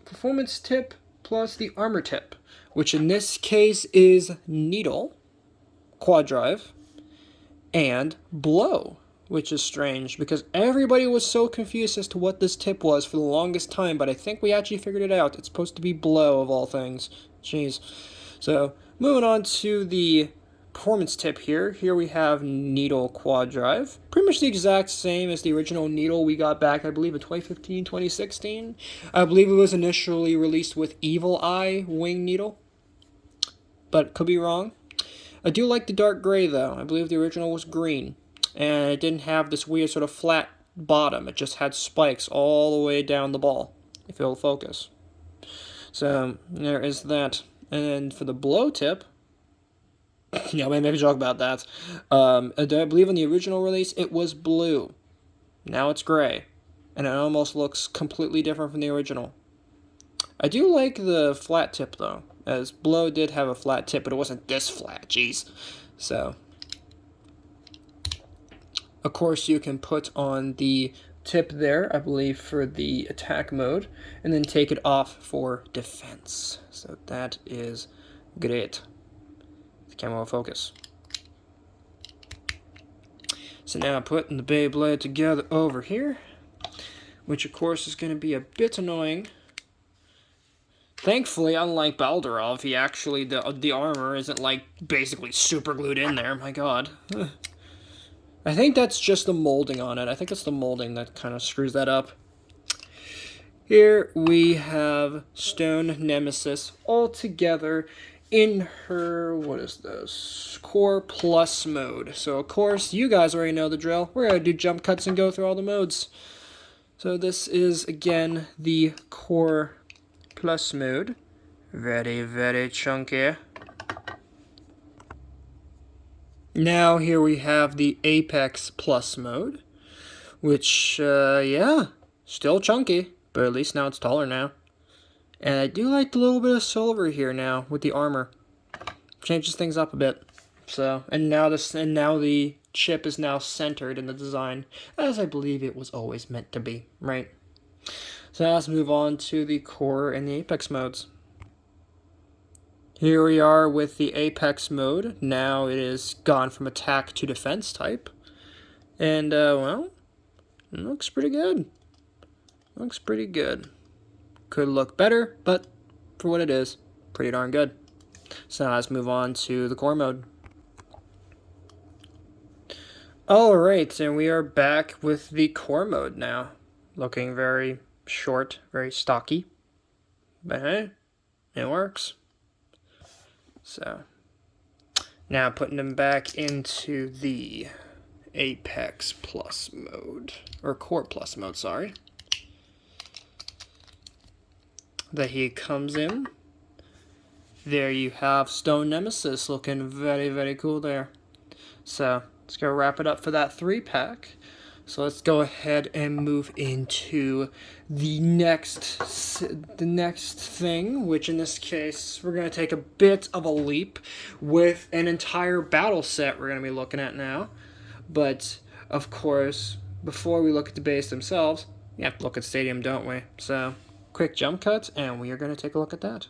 performance tip plus the armor tip, which in this case is Needle, Quad Drive, and Blow. which is strange because everybody was so confused as to what this tip was for the longest time, but I think we actually figured it out. It's supposed to be blow of all things. Jeez. So, moving on to the performance tip here. Here we have needle quad drive. Pretty much the exact same as the original needle we got back, I believe, in 2015, 2016. I believe it was initially released with Evil Eye wing needle, but could be wrong. I do like the dark gray, though. I believe the original was green, and it didn't have this weird sort of flat bottom. It just had spikes all the way down the ball, if it'll focus. So, there is that. And then for the blow tip, yeah, maybe talk about that. I believe in the original release, it was blue. Now it's gray. And it almost looks completely different from the original. I do like the flat tip, though, as blow did have a flat tip, but it wasn't this flat, jeez. So, of course, you can put on the tip there, I believe, for the attack mode, and then take it off for defense. So that is great. The camera will focus. So now I'm putting the Beyblade together over here, which of course is going to be a bit annoying. Thankfully, unlike Baldurov, he actually, the armor isn't like basically super glued in there, my god. I think that's just the molding on it. I think it's the molding that kind of screws that up. Here we have Stone Nemesis all together in her, what is this, Core Plus mode. So, of course, you guys already know the drill. We're going to do jump cuts and go through all the modes. So this is, again, the Core Plus mode. Very, very chunky. Now here we have the Apex Plus mode, which, yeah, still chunky, but at least now it's taller now. And I do like the little bit of silver here now with the armor. Changes things up a bit. So, and now the chip is now centered in the design, as I believe it was always meant to be, right? So now let's move on to the Core and the Apex modes. Here we are with the Apex mode. Now it is gone from attack to defense type. And, well, it looks pretty good. Looks pretty good. Could look better, but for what it is, pretty darn good. So now let's move on to the Core mode. Alright, and we are back with the Core mode now. Looking very short, very stocky. But hey, it works. So, now putting them back into the Apex Plus mode, or Core Plus mode, sorry. That he comes in. There you have Stone Nemesis looking very, very cool there. So, let's go wrap it up for that 3-pack. So let's go ahead and move into the next thing, which in this case, we're going to take a bit of a leap with an entire battle set we're going to be looking at now. But, of course, before we look at the base themselves, we have to look at Stadium, don't we? So, quick jump cut, and we are going to take a look at that.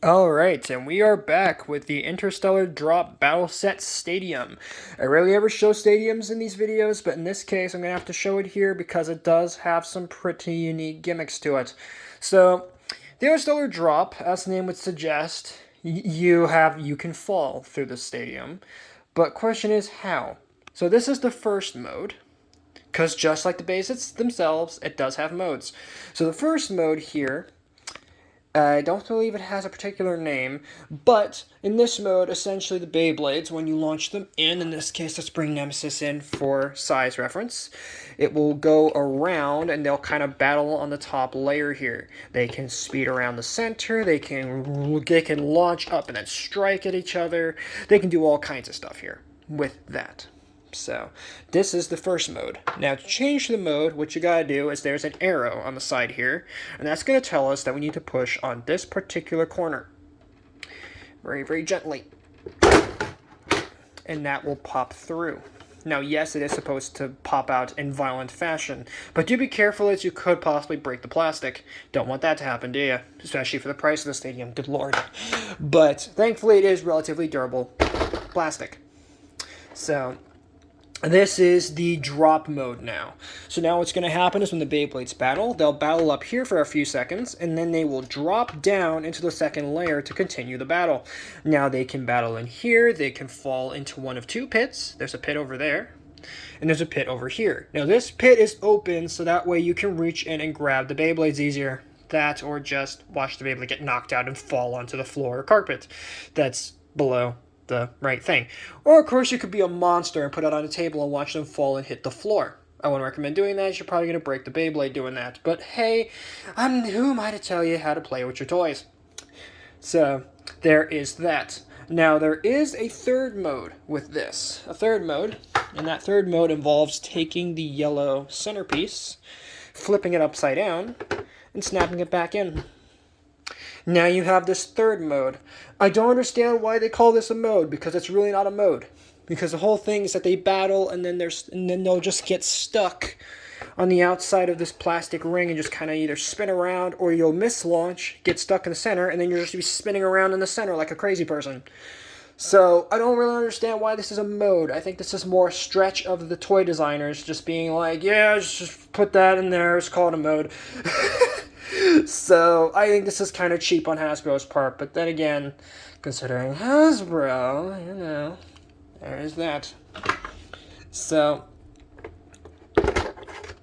Alright, and we are back with the Interstellar Drop Battle Set Stadium. I rarely ever show stadiums in these videos, but in this case I'm going to have to show it here because it does have some pretty unique gimmicks to it. So, the Interstellar Drop, as the name would suggest, you can fall through the stadium. But question is how? So this is the first mode, because just like the bases themselves, it does have modes. So the first mode here, I don't believe it has a particular name, but in this mode, essentially the Beyblades, when you launch them in this case, let's bring Nemesis in for size reference, it will go around and they'll kind of battle on the top layer here. They can speed around the center, they can launch up and then strike at each other, they can do all kinds of stuff here with that. So, this is the first mode. Now, to change the mode, what you gotta do is there's an arrow on the side here, and that's gonna tell us that we need to push on this particular corner. Very, very gently. And that will pop through. Now, yes, it is supposed to pop out in violent fashion, but do be careful as you could possibly break the plastic. Don't want that to happen, do you? Especially for the price of the stadium, good lord. But, thankfully, it is relatively durable plastic. So, This is the drop mode now. So now what's going to happen is when the Beyblades battle, they'll battle up here for a few seconds, and then they will drop down into the second layer to continue the battle. Now they can battle in here, they can fall into one of two pits. There's a pit over there, and there's a pit over here. Now this pit is open, so that way you can reach in and grab the Beyblades easier. That, or just watch the Beyblade get knocked out and fall onto the floor or carpet that's below the right thing. Or, of course, you could be a monster and put it on a table and watch them fall and hit the floor. I wouldn't recommend doing that. You're probably going to break the Beyblade doing that. But hey, who am I to tell you how to play with your toys? So, there is that. Now, there is a third mode with this. A third mode, and that third mode involves taking the yellow centerpiece, flipping it upside down, and snapping it back in. Now you have this third mode. I don't understand why they call this a mode, because it's really not a mode. Because the whole thing is that they battle, and then they'll just get stuck on the outside of this plastic ring and just kind of either spin around, or you'll mislaunch, get stuck in the center, and then you'll just be spinning around in the center like a crazy person. So I don't really understand why this is a mode. I think this is more a stretch of the toy designers just being like, yeah, just put that in there, it's called a mode. So I think this is kind of cheap on Hasbro's part, but then again, considering Hasbro, there is that. So,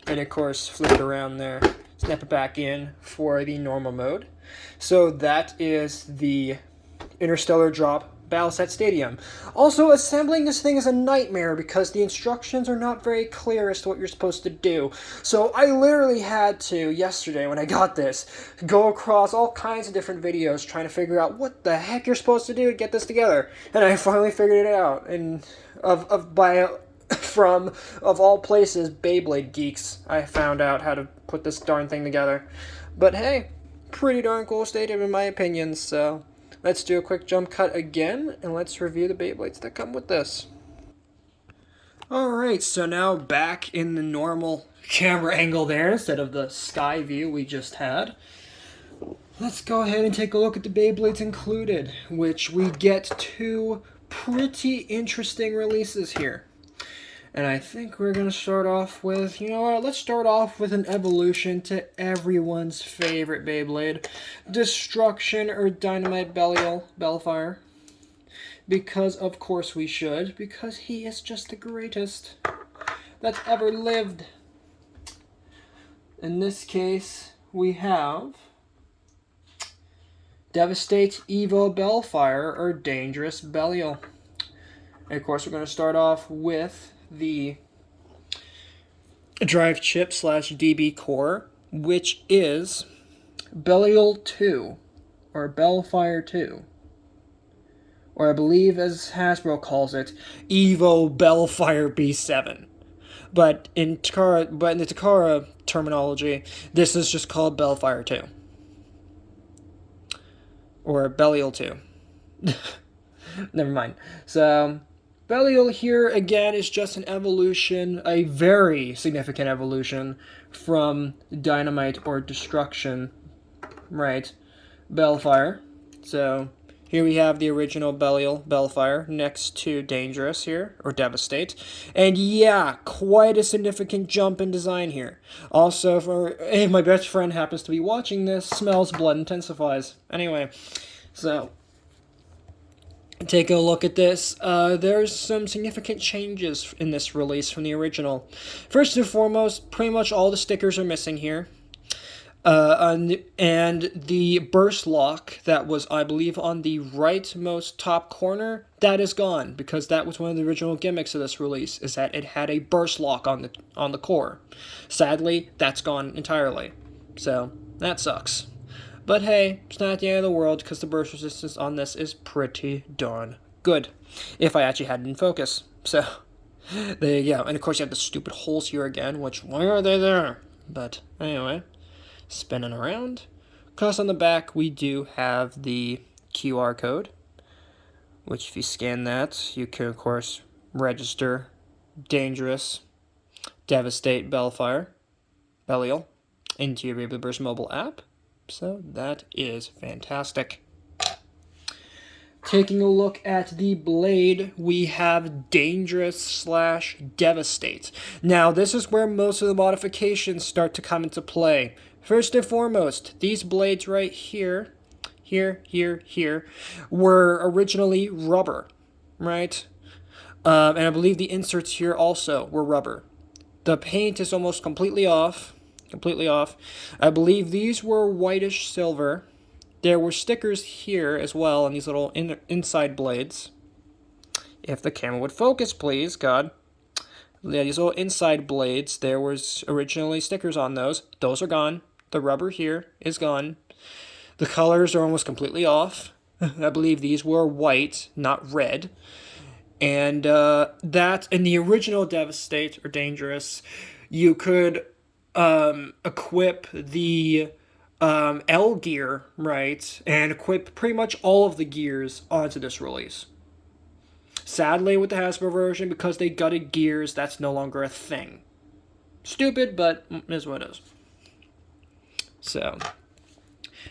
and of course, flip it around there, snap it back in for the normal mode. So that is the Interstellar Drop Battleset Stadium. Also, assembling this thing is a nightmare because the instructions are not very clear as to what you're supposed to do. So I literally had to, yesterday when I got this, go across all kinds of different videos trying to figure out what the heck you're supposed to do to get this together. And I finally figured it out. And from all places, Beyblade geeks, I found out how to put this darn thing together. But hey, pretty darn cool stadium in my opinion, so let's do a quick jump cut again, and let's review the Beyblades that come with this. Alright, so now back in the normal camera angle there, instead of the sky view we just had. Let's go ahead and take a look at the Beyblades included, which we get two pretty interesting releases here. And I think we're going to start off with, let's start off with an evolution to everyone's favorite Beyblade, Destruction or Dynamite Bellfire. Because, of course, we should, because he is just the greatest that's ever lived. In this case, we have Devastate Evo Bellfire or Dangerous Belial. And, of course, we're going to start off with the drive chip / DB core, which is Belial 2 or Bellfire 2, or I believe as Hasbro calls it, Evo Bellfire B7. But in the Takara terminology, this is just called Bellfire 2 or Belial 2. Never mind. So Belial here, again, is just an evolution, a very significant evolution from Dynamite or Destruction, right, Bellfire. So here we have the original Belial Bellfire next to Dangerous here, or Devastate. And yeah, quite a significant jump in design here. Also, if my best friend happens to be watching this, smells blood intensifies. Anyway, so take a look at this. There's some significant changes in this release from the original. First and foremost, pretty much all the stickers are missing here. And the burst lock that was, I believe, on the rightmost top corner, that is gone, because that was one of the original gimmicks of this release, is that it had a burst lock on the core. Sadly, that's gone entirely. So, that sucks. But hey, it's not the end of the world, because the burst resistance on this is pretty darn good, if I actually had it in focus. So, there you go. And of course you have the stupid holes here again, which, why are they there? But, anyway, spinning around. Because on the back, we do have the QR code, which if you scan that, you can, of course, register Dangerous, Devastate Belial into your Beyblade Burst mobile app. So that is fantastic. taking a look at the blade, we have Dangerous / Devastate. Now, this is where most of the modifications start to come into play. First and foremost, these blades right here, here, were originally rubber, right? And I believe the inserts here also were rubber. The paint is almost completely off. I believe these were whitish silver. There were stickers here as well on these little inside blades. If the camera would focus, please, God. Yeah, these little inside blades, there was originally stickers on those. Those are gone. The rubber here is gone. The colors are almost completely off. I believe these were white, not red. And that, in the original Devastate or Dangerous, you could equip the L gear, right, and equip pretty much all of the gears onto this release. Sadly, with the Hasbro version, because they gutted gears, that's no longer a thing. Stupid, but is what it is. So,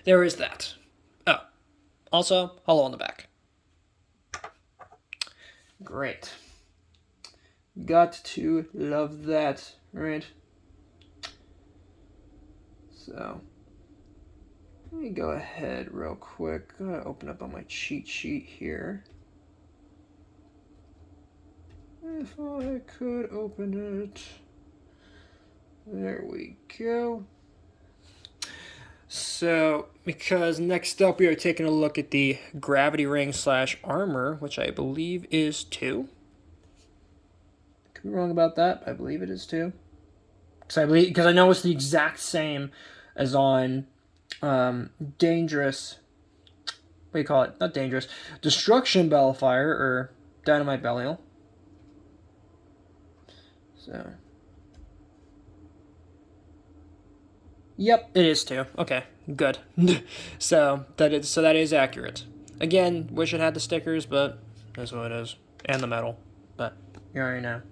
there is that. Oh, also, hello on the back. Great. Got to love that, right? So, let me go ahead real quick. I'm gonna open up on my cheat sheet here. If I could open it. There we go. So, because next up we are taking a look at the gravity ring / armor, which I believe is 2. Could be wrong about that, but I believe it is 2. Because I know it's the exact same as on Dangerous. What do you call it? Not Dangerous. Destruction Balefire or Dynamite Belial. So. Yep, it is 2. Okay, good. So that is accurate. Again, wish it had the stickers, but that's what it is, and the metal. But you already know.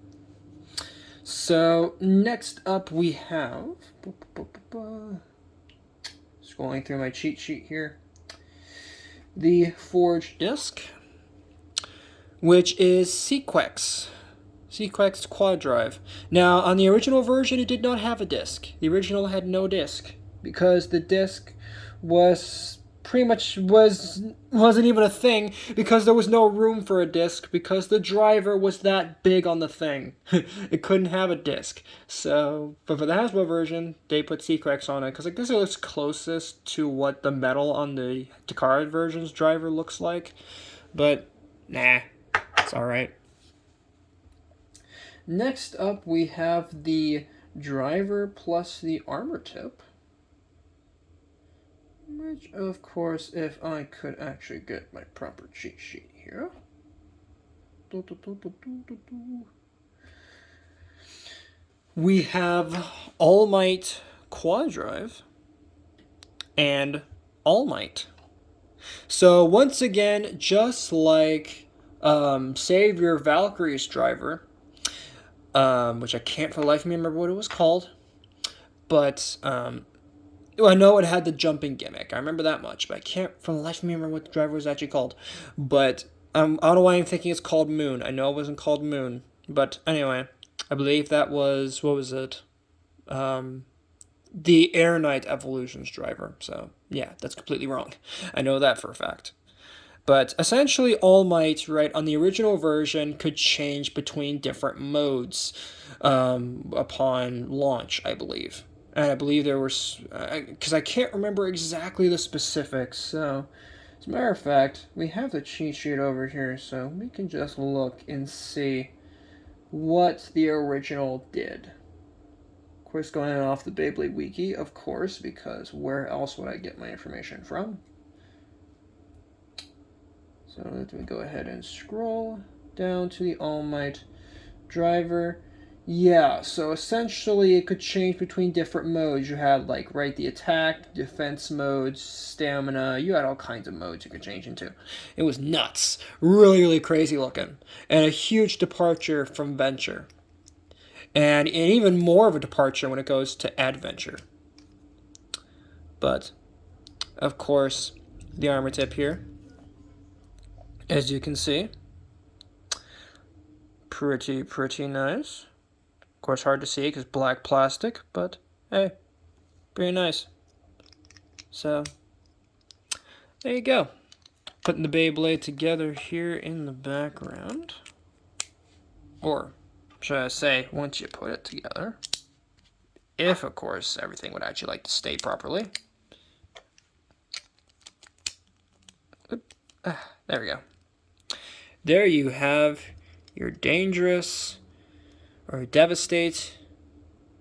So next up we have, scrolling through my cheat sheet here, the Forge disc, which is Sequex Quad Drive. Now, on the original version, it did not have a disc. The original had no disc because the disc wasn't even a thing because there was no room for a disc because the driver was that big on the thing. It couldn't have a disc. So, but for the Hasbro version, they put Sequex on it because I guess it looks closest to what the metal on the Takara version's driver looks like. But nah, it's all right. Next up, we have the driver plus the armor tip. Which, of course, if I could actually get my proper cheat sheet here. We have All Might Quad Drive and All Might. So, once again, just like Savior Valkyrie's driver, which I can't for the life of me remember what it was called. But I know it had the jumping gimmick. I remember that much, but I can't for the life of me remember what the driver was actually called. But I don't know why I'm thinking it's called Moon. I know it wasn't called Moon. But anyway, I believe that was, what was it? The Air Knight Evolutions driver. So, yeah, that's completely wrong. I know that for a fact. But essentially, All Might, right, on the original version could change between different modes upon launch, I believe. And I believe there was, because I can't remember exactly the specifics. So, as a matter of fact, we have the cheat sheet over here, so we can just look and see what the original did. Of course, going off the Beyblade Wiki, of course, because where else would I get my information from? So let me go ahead and scroll down to the All Might driver. Yeah, so essentially it could change between different modes. You had like, right, the attack, defense modes, stamina. You had all kinds of modes you could change into. It was nuts. Really, really crazy looking. And a huge departure from Venture. And even more of a departure when it goes to Adventure. But, of course, the armor tip here. as you can see. Pretty nice. Of course, hard to see because black plastic, but hey, pretty nice. So, there you go. Putting the Beyblade together here in the background. Or, should I say, once you put it together. If, of course, everything would actually like to stay properly. There we go. There you have your dangerous or devastate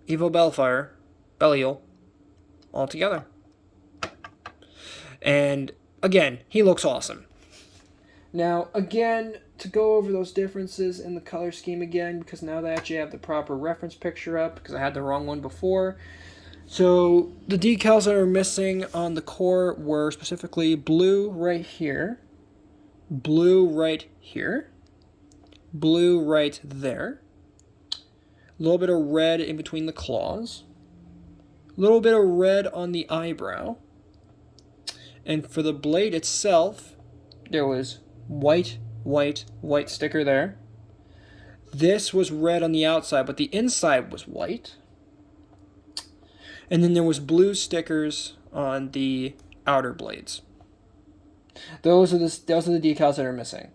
evil Belial, all together. And again, he looks awesome. Now, again, to go over those differences in the color scheme again, because now they actually have the proper reference picture up, because I had the wrong one before. So, the decals that are missing on the core were specifically blue right here, blue right here, blue right there, a little bit of red in between the claws, a little bit of red on the eyebrow, and for the blade itself, there was white sticker there. This was red on the outside, but the inside was white. And then there was blue stickers on the outer blades. Those are the decals that are missing.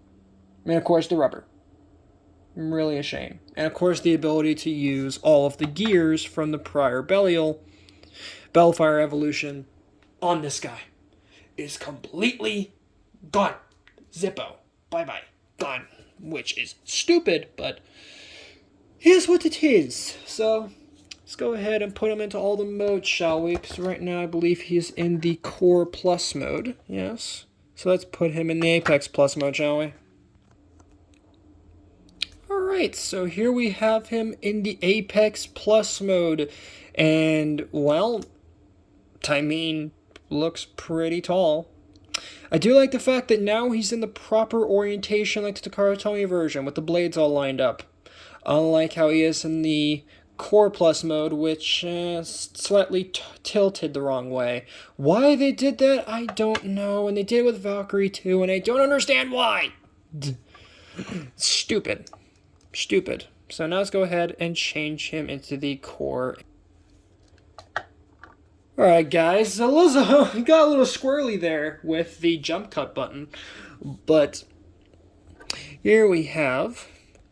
And of course the rubber. Really a shame. And of course the ability to use all of the gears from the prior Bellfire evolution on this guy is completely gone. Zippo. Bye-bye. Gone. Which is stupid, but here's what it is. So, let's go ahead and put him into all the modes, shall we? Because right now I believe he's in the Core Plus mode. Yes. So let's put him in the Apex Plus mode, shall we? Alright, so here we have him in the Apex Plus mode. And, well, I mean, looks pretty tall. I do like the fact that now he's in the proper orientation like the Takara Tomy version, with the blades all lined up. Unlike how he is in the Core Plus mode, which slightly tilted the wrong way. Why they did that, I don't know, and they did it with Valkyrie too, and I don't understand why! Stupid. So now let's go ahead and change him into the Core. Alright guys, so we got a little squirrely there with the jump cut button, but here we have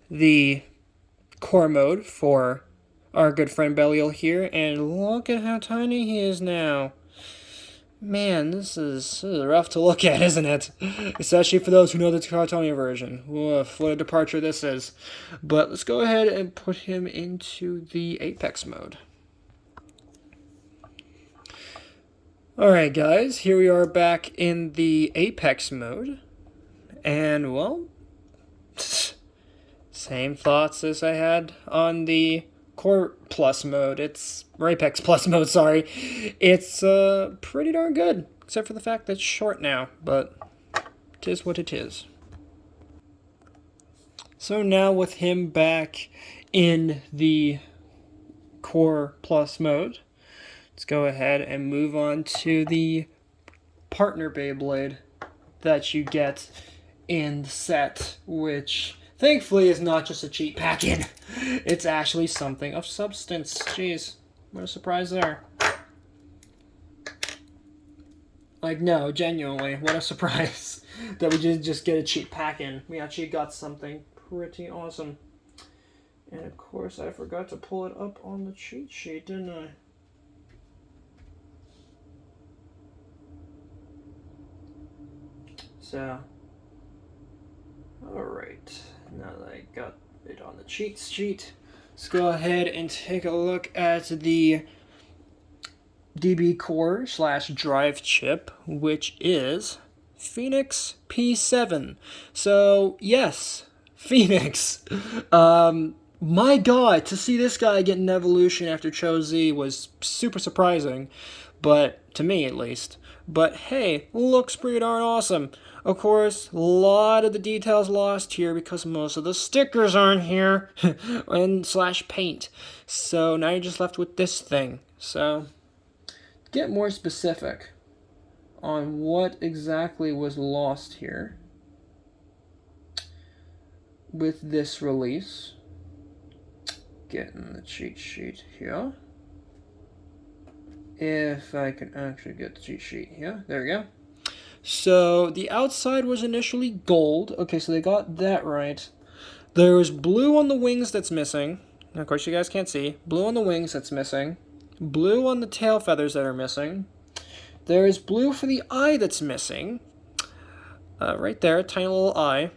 the core mode for our good friend Belial here, and look at how tiny he is now. Man, this is rough to look at, isn't it? Especially for those who know the Takara version. Woof, what a departure this is. But let's go ahead and put him into the Apex mode. Alright guys, here we are back in the Apex mode, and well, same thoughts as I had on the Core Plus mode, or Apex Plus mode, sorry. It's pretty darn good, except for the fact that it's short now, but it is what it is. So now with him back in the Core Plus mode, let's go ahead and move on to the partner Beyblade that you get in the set, which thankfully is not just a cheap pack-in. It's actually something of substance. Jeez, what a surprise there. Like, no, genuinely, what a surprise that we just get a cheap pack-in. We actually got something pretty awesome. And of course, I forgot to pull it up on the cheat sheet, didn't I? So, alright, now that I got it on the cheats sheet, let's go ahead and take a look at the DB core / drive chip, which is Phoenix P7. So, yes, Phoenix. My god, to see this guy get an evolution after Cho-Z was super surprising, but to me at least. But hey, looks pretty darn awesome. Of course, a lot of the details lost here because most of the stickers aren't here, and / paint. So now you're just left with this thing. So, to get more specific on what exactly was lost here, with this release. Getting the cheat sheet here. If I can actually get the cheat sheet here. There we go. So the outside was initially gold. Okay, so they got that right. There was blue on the wings that's missing. Of course, you guys can't see. Blue on the wings that's missing. Blue on the tail feathers that are missing. There is blue for the eye that's missing. Right there, tiny little eye.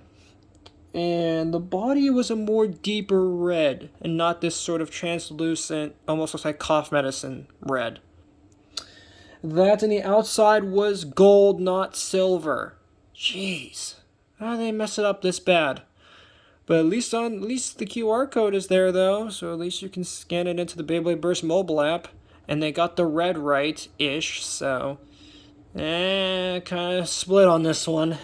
And the body was a more deeper red, and not this sort of translucent, almost looks like cough medicine red. That in the outside was gold, not silver. Jeez. How did they mess it up this bad? But at least the QR code is there though, so at least you can scan it into the Beyblade Burst mobile app. And they got the red right-ish, so kind of split on this one.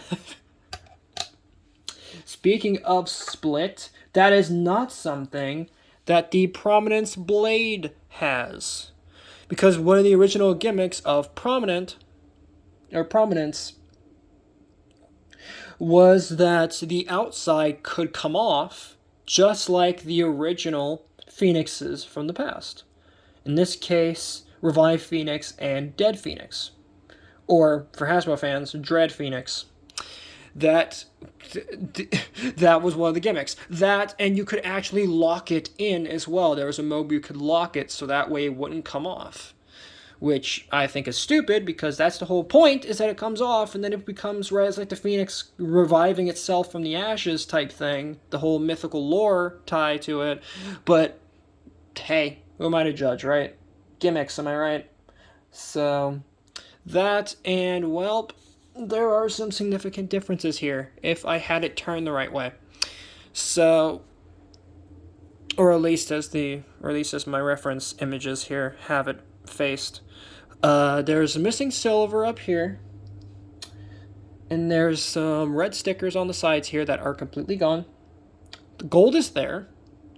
Speaking of split, that is not something that the Prominence Blade has. Because one of the original gimmicks of Prominence was that the outside could come off just like the original Phoenixes from the past. In this case, Revive Phoenix and Dead Phoenix. Or, for Hasbro fans, Dread Phoenix. That was one of the gimmicks. That, and you could actually lock it in as well. There was a mode where you could lock it so that way it wouldn't come off. Which I think is stupid, because that's the whole point, is that it comes off, and then it becomes Res like the Phoenix reviving itself from the ashes type thing. The whole mythical lore tie to it. But, hey, who am I to judge, right? Gimmicks, am I right? So, that, and, well, there are some significant differences here, if I had it turned the right way. So, or at least as my reference images here have it faced. There's missing silver up here, and there's some red stickers on the sides here that are completely gone. The gold is there.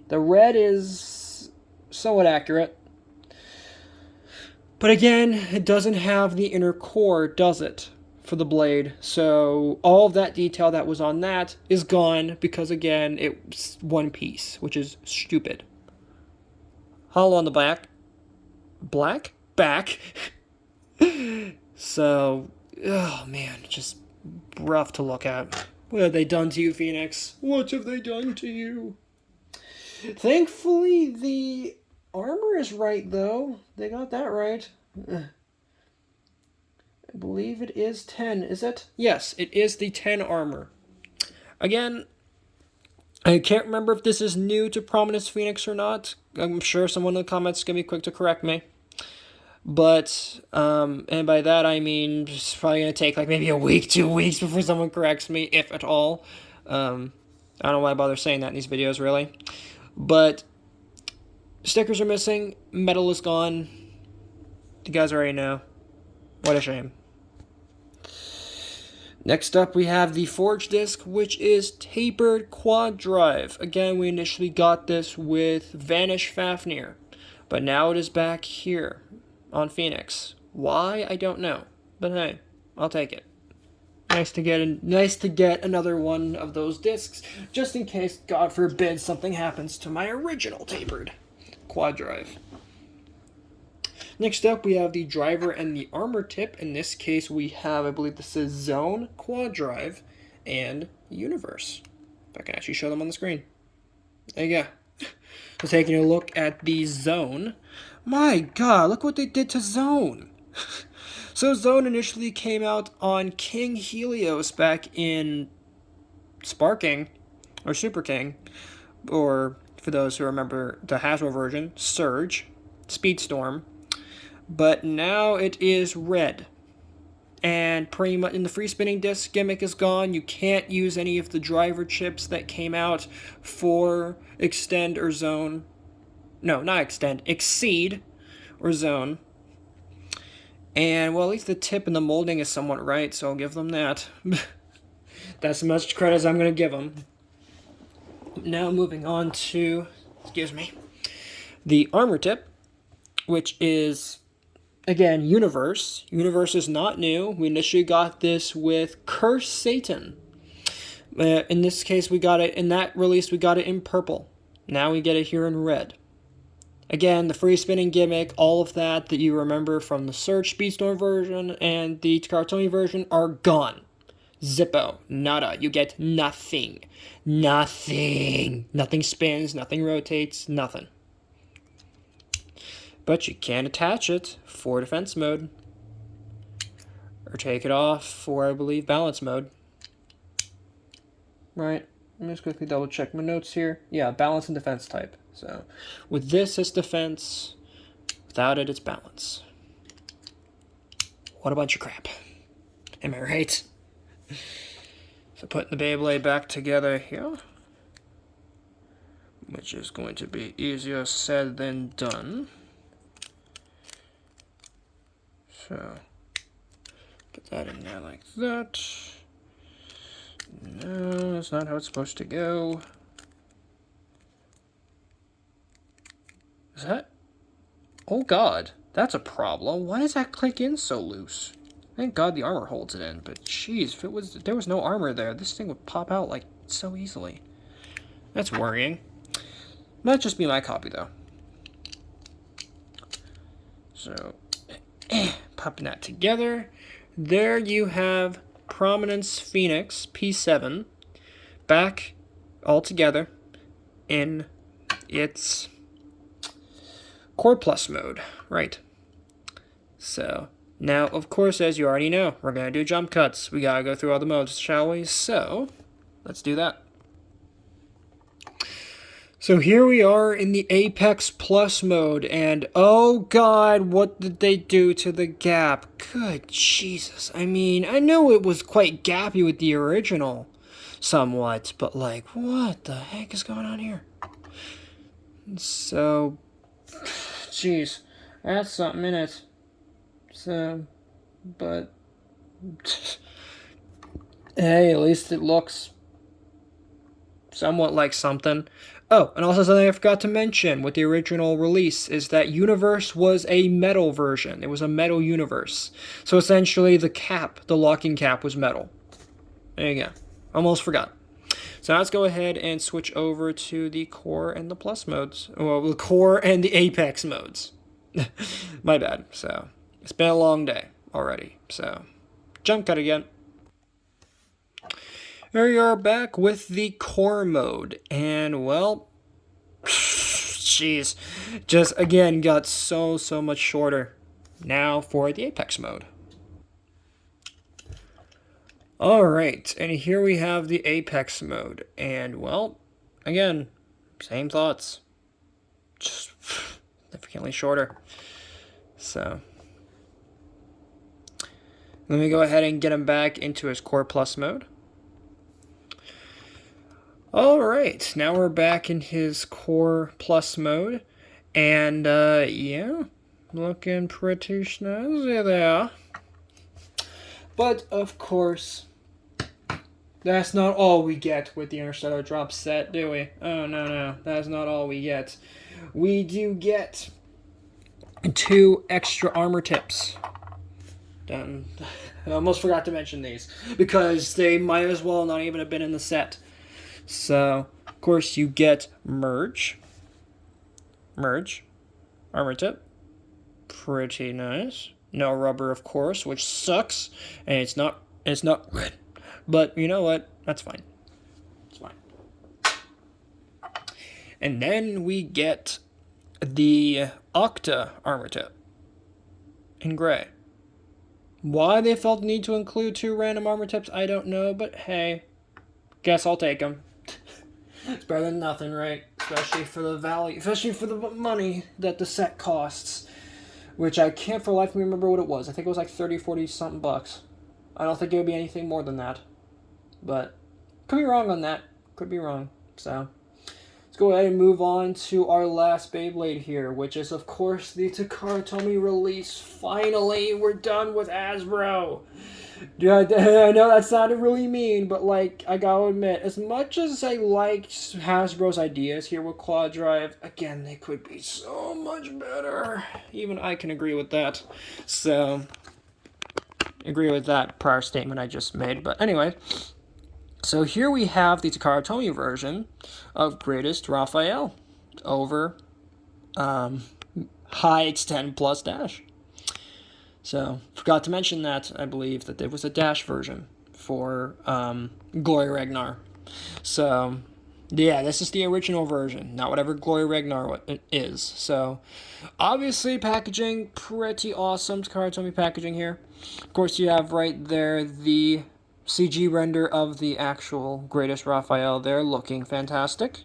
The red is somewhat accurate. But again, it doesn't have the inner core, does it, for the blade? So all of that detail that was on that is gone because, again, it's one piece, which is stupid. Hollow on the back. Back. So, oh man, just rough to look at. What have they done to you, Phoenix? What have they done to you? Thankfully, the armor is right, though. They got that right. I believe it is 10, is it? Yes, it is the 10 armor. Again, I can't remember if this is new to Prominence Phoenix or not. I'm sure someone in the comments is going to be quick to correct me. But, and by that I mean, it's probably going to take like maybe a week, 2 weeks before someone corrects me, if at all. I don't know why I bother saying that in these videos, really. But, stickers are missing, metal is gone. You guys already know. What a shame. Next up, we have the Forge Disc, which is tapered quad drive. Again, we initially got this with Vanish Fafnir, but now it is back here on Phoenix. Why? I don't know, but hey, I'll take it. Nice to get another one of those discs, just in case, God forbid, something happens to my original tapered quad drive. Next up, we have the driver and the armor tip. In this case, we have, I believe this is Zone, Quad Drive, and Universe. If I can actually show them on the screen. There you go. So taking a look at the Zone. My God, look what they did to Zone. So Zone initially came out on King Helios back in Sparking, or Super King, or for those who remember the Hasbro version, Surge, Speedstorm. But now it is red. And pretty much in the free spinning disc gimmick is gone. You can't use any of the driver chips that came out for Extend or Zone. No, not Extend. Exceed or Zone. And, well, at least the tip and the molding is somewhat right, so I'll give them that. That's as much credit as I'm going to give them. Now moving on to, the armor tip, which is, again, Universe. Universe is not new. We initially got this with Curse Satan. In this case, we got it, in that release, we got it in purple. Now we get it here in red. Again, the free spinning gimmick, all of that you remember from the Search Speedstorm version and the Cartoni version are gone. Zippo. Nada. You get nothing. Nothing. Nothing spins, nothing rotates, nothing. But you can attach it for defense mode. Or take it off for, I believe, balance mode. Right. Let me just quickly double check my notes here. Yeah, balance and defense type. So, with this, it's defense. Without it, it's balance. What a bunch of crap. Am I right? So, putting the Beyblade back together here, which is going to be easier said than done. So, get that in there like that. No, that's not how it's supposed to go. Is that? Oh god, that's a problem. Why does that click in so loose? Thank god the armor holds it in, but jeez, if there was no armor there, this thing would pop out like so easily. That's worrying. Might just be my copy though. So, popping that together. There you have Prominence Phoenix P7 back all together in its Core Plus mode, right? So, now, of course, as you already know, we're going to do jump cuts. We got to go through all the modes, shall we? So, let's do that. So here we are in the Apex Plus mode, and oh god, what did they do to the gap? Good Jesus. I mean, I know it was quite gappy with the original, somewhat, but like, what the heck is going on here? So, jeez, that's something in it. So, but, hey, at least it looks somewhat like something. Oh, and also something I forgot to mention with the original release is that Universe was a metal version. It was a metal universe. So essentially the cap, the locking cap, was metal. There you go. Almost forgot. So now let's go ahead and switch over to the Core and the Plus modes. Well, the Core and the Apex modes. My bad. So, it's been a long day already. So, jump cut again. Here we are back with the Core mode, and well, jeez, just again got so much shorter. Now for the Apex mode. Alright, and here we have the Apex mode, and well, again, same thoughts, just significantly shorter. So, let me go ahead and get him back into his Core Plus mode. Alright, now we're back in his Core Plus mode, and yeah, looking pretty snazzy there. But, of course, that's not all we get with the Interstellar Drop set, do we? Oh, no, that's not all we get. We do get 2 extra armor tips. I almost forgot to mention these, because they might as well not even have been in the set. So, of course, you get Merge, armor tip, pretty nice. No rubber, of course, which sucks, and it's not red. But you know what? That's fine. It's fine. And then we get the Octa armor tip in gray. Why they felt the need to include 2 random armor tips, I don't know, but hey, guess I'll take them. It's better than nothing, right? Especially for the value, especially for the money that the set costs, which I can't for the life of me remember what it was. I think it was like 30, 40 something bucks. I don't think it would be anything more than that, but could be wrong on that. Could be wrong. So let's go ahead and move on to our last Beyblade here, which is of course the Takara Tomy release. Finally, we're done with Hasbro. Yeah, I know that sounded really mean, but like, I gotta admit, as much as I liked Hasbro's ideas here with Quad Drive, again, they could be so much better. Even I can agree with that. So, agree with that prior statement I just made. But anyway, So here we have the Takara Tomy version of Greatest Raphael over High Extend Plus Dash. So, forgot to mention that, I believe, that there was a Dash version for Glory Ragnar. So, yeah, this is the original version, not whatever Glory Ragnar is. So, obviously, packaging, pretty awesome. Takara Tomy packaging here. Of course, you have right there the CG render of the actual Greatest Raphael there, looking fantastic.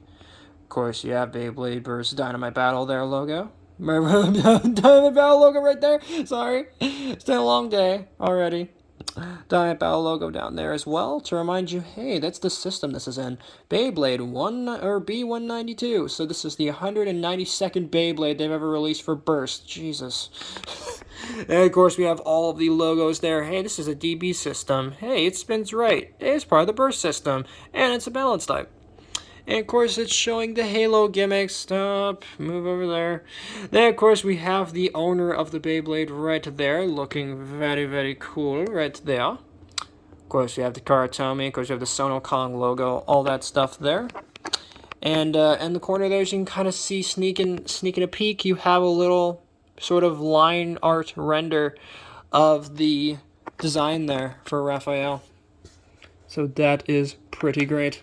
Of course, you have Beyblade vs. Dynamite Battle there logo. Dynamite Battle logo right there. Sorry. It's been a long day already. Dynamite Battle logo down there as well to remind you, hey, that's the system this is in. Beyblade B192. So this is the 192nd Beyblade they've ever released for Burst. Jesus. And of course we have all of the logos there. Hey, this is a DB system. Hey, it spins right. It's part of the Burst system. And it's a balance type. And of course, it's showing the Halo gimmick. Stop. Move over there. Then, of course, we have the owner of the Beyblade right there, looking very, very cool right there. Of course, we have the Karatomi. Of course, we have the Sono Kong logo. All that stuff there. And in the corner there, as you can kind of see, sneaking a peek, you have a little sort of line art render of the design there for Raphael. So that is pretty great.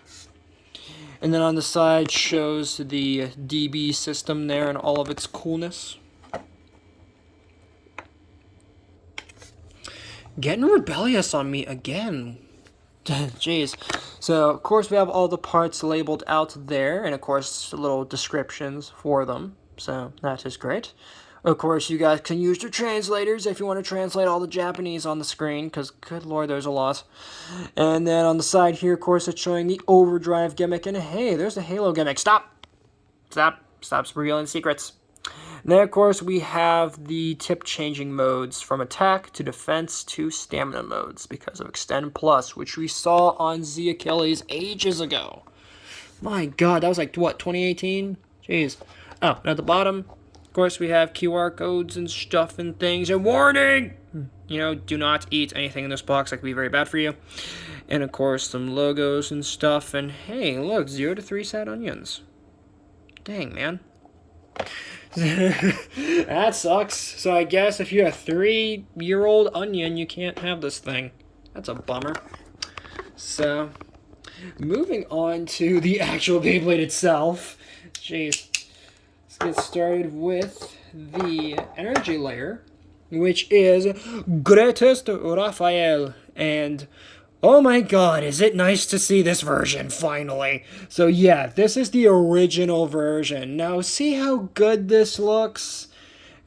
And then on the side shows the DB system there and all of its coolness. Getting rebellious on me again. Jeez. So, of course, we have all the parts labeled out there. And, of course, little descriptions for them. So, that is great. Of course, you guys can use your translators if you want to translate all the Japanese on the screen, because, good lord, there's a lot. And then on the side here, of course, it's showing the Overdrive gimmick, and hey, there's the Halo gimmick. Stop! Stop revealing secrets. And then, of course, we have the tip-changing modes from attack to defense to stamina modes because of Extend Plus, which we saw on Z Achilles ages ago. My god, that was like, what, 2018? Jeez. Oh, and at the bottom, of course, we have QR codes and stuff and things. And warning! You know, do not eat anything in this box. That could be very bad for you. And, of course, some logos and stuff. And, hey, look, 0 to 3 sad onions. Dang, man. That sucks. So I guess if you're a 3-year-old onion, you can't have this thing. That's a bummer. So, moving on to the actual Beyblade itself. Jeez. Let's get started with the energy layer, which is Greatest Raphael. And oh my god, is it nice to see this version, finally. So yeah, this is the original version. Now see how good this looks?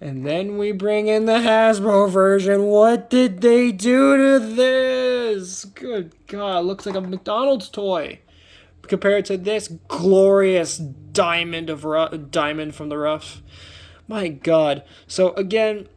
And then we bring in the Hasbro version. What did they do to this? Good god, it looks like a McDonald's toy. Compared to this glorious diamond from the rough. My god. So again,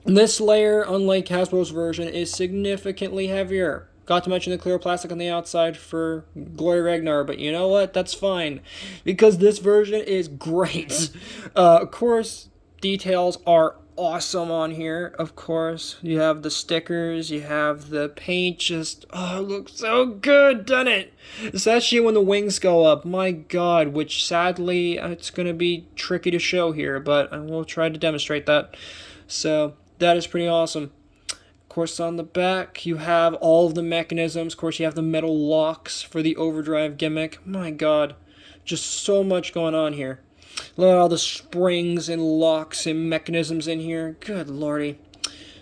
this layer, unlike Hasbro's version, is significantly heavier. Got to mention the clear plastic on the outside for Glory Ragnar, but you know what? That's fine. Because this version is great. Of course, details are awesome on here. Of course, you have the stickers, you have the paint, just, oh, it looks so good, doesn't it? Especially when the wings go up, my god, which sadly, it's going to be tricky to show here, but I will try to demonstrate that. So, that is pretty awesome. Of course, on the back, you have all of the mechanisms. Of course, you have the metal locks for the overdrive gimmick. My god, just so much going on here. Look at all the springs and locks and mechanisms in here. Good lordy.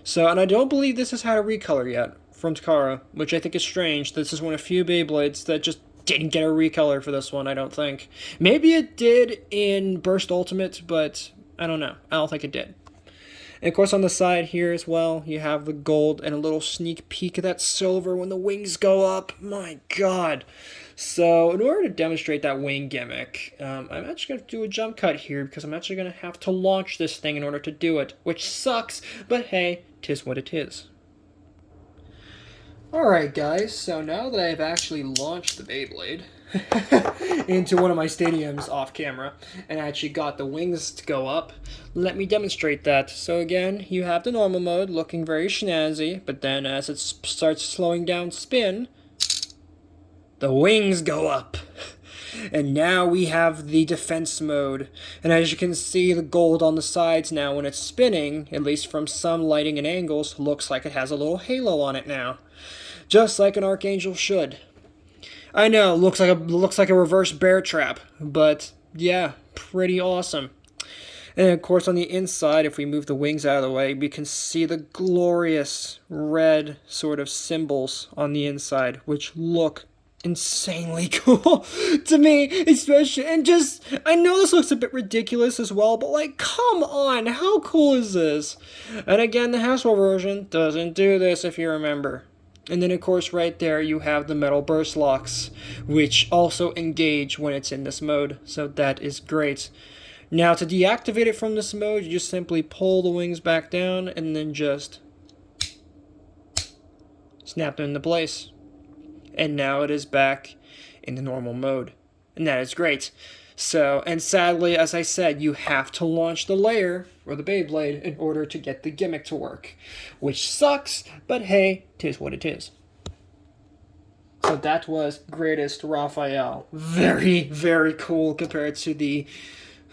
So, and I don't believe this has had a recolor yet from Takara, which I think is strange. This is one of a few Beyblades that just didn't get a recolor for this one, I don't think. Maybe it did in Burst Ultimate, but I don't know. I don't think it did. And of course on the side here as well, you have the gold and a little sneak peek of that silver when the wings go up. My god. So in order to demonstrate that wing gimmick, I'm actually going to do a jump cut here because I'm actually going to have to launch this thing in order to do it, which sucks, but hey, 'tis what it is. Alright guys, so now that I've actually launched the Beyblade into one of my stadiums off camera and actually got the wings to go up, let me demonstrate that. So again, you have the normal mode looking very snazzy, but then as it starts slowing down spin, the wings go up. And now we have the defense mode. And as you can see, the gold on the sides now, when it's spinning, at least from some lighting and angles, looks like it has a little halo on it now. Just like an Archangel should. I know, looks like a reverse bear trap, but yeah, pretty awesome. And of course on the inside, if we move the wings out of the way, we can see the glorious red sort of symbols on the inside, which look insanely cool to me, especially. And just, I know this looks a bit ridiculous as well, but like, come on, how cool is this? And again, the Hasbro version doesn't do this, if you remember. And then of course right there you have the metal burst locks, which also engage when it's in this mode, so that is great. Now to deactivate it from this mode, you just simply pull the wings back down and then just snap them into place. And now it is back in the normal mode. And that is great. So, and sadly, as I said, you have to launch the layer, or the Beyblade, in order to get the gimmick to work. Which sucks, but hey, 'tis what it is. So that was Greatest Raphael. Very, very cool compared to the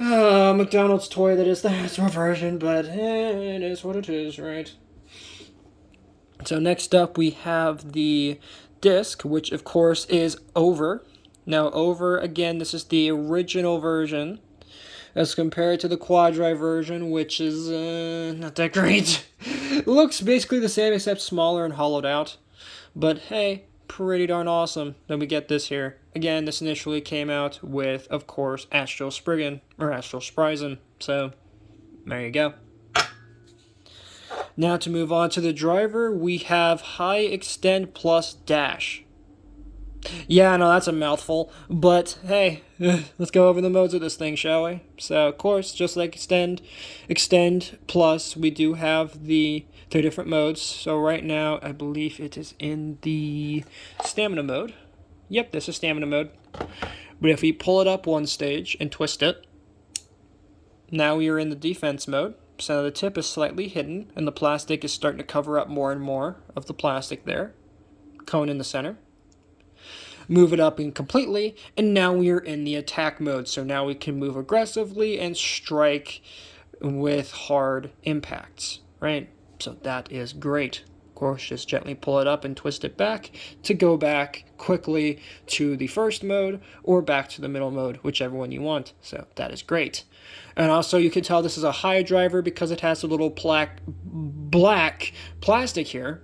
McDonald's toy that is the Hasbro version, but it is what it is, right? So next up we have the disc, which of course is Over. Now Over, again, this is the original version as compared to the Quad Drive version, which is not that great. It looks basically the same except smaller and hollowed out. But hey, pretty darn awesome that we get this here. Again, this initially came out with, of course, Astral Spriggan, or Astral Spryzen. So, there you go. Now to move on to the driver, we have High Extend plus Dash. Yeah, no, that's a mouthful, but hey, let's go over the modes of this thing, shall we? So, of course, just like Extend plus, we do have the 3 different modes. So right now, I believe it is in the Stamina mode. Yep, this is Stamina mode. But if we pull it up one stage and twist it, now we are in the Defense mode. So the tip is slightly hidden, and the plastic is starting to cover up more and more of the plastic there. Cone in the center. Move it up in completely, and now we are in the attack mode. So now we can move aggressively and strike with hard impacts, right? So that is great. Of course, just gently pull it up and twist it back to go back quickly to the first mode or back to the middle mode, whichever one you want. So that is great. And also you can tell this is a high driver because it has a little black plastic here,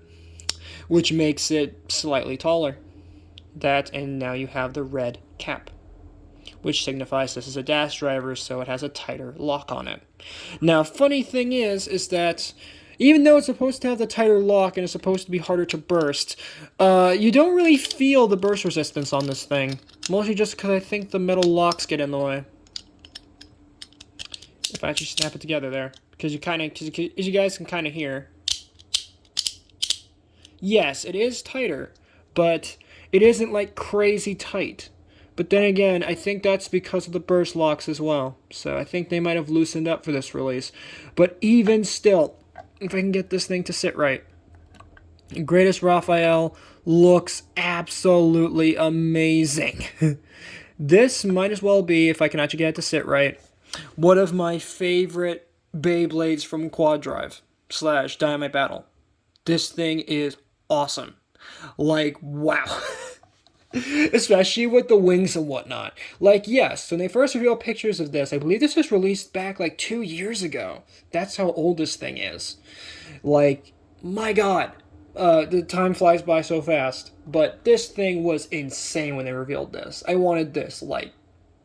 which makes it slightly taller. That, and now you have the red cap, which signifies this is a dash driver, so it has a tighter lock on it. Now, funny thing is that even though it's supposed to have the tighter lock and it's supposed to be harder to burst, you don't really feel the burst resistance on this thing. Mostly just because I think the metal locks get in the way. If I actually snap it together there, because you guys can kind of hear. Yes, it is tighter, but it isn't like crazy tight. But then again, I think that's because of the burst locks as well. So I think they might have loosened up for this release. But even still, if I can get this thing to sit right, Greatest Raphael looks absolutely amazing. This might as well be, if I can actually get it to sit right, one of my favorite Beyblades from Quad Drive / Dynamite Battle. This thing is awesome. Like, wow. Especially with the wings and whatnot. Like, yes, when they first revealed pictures of this, I believe this was released back like 2 years ago. That's how old this thing is. Like, my god. The time flies by so fast. But this thing was insane when they revealed this. I wanted this, like,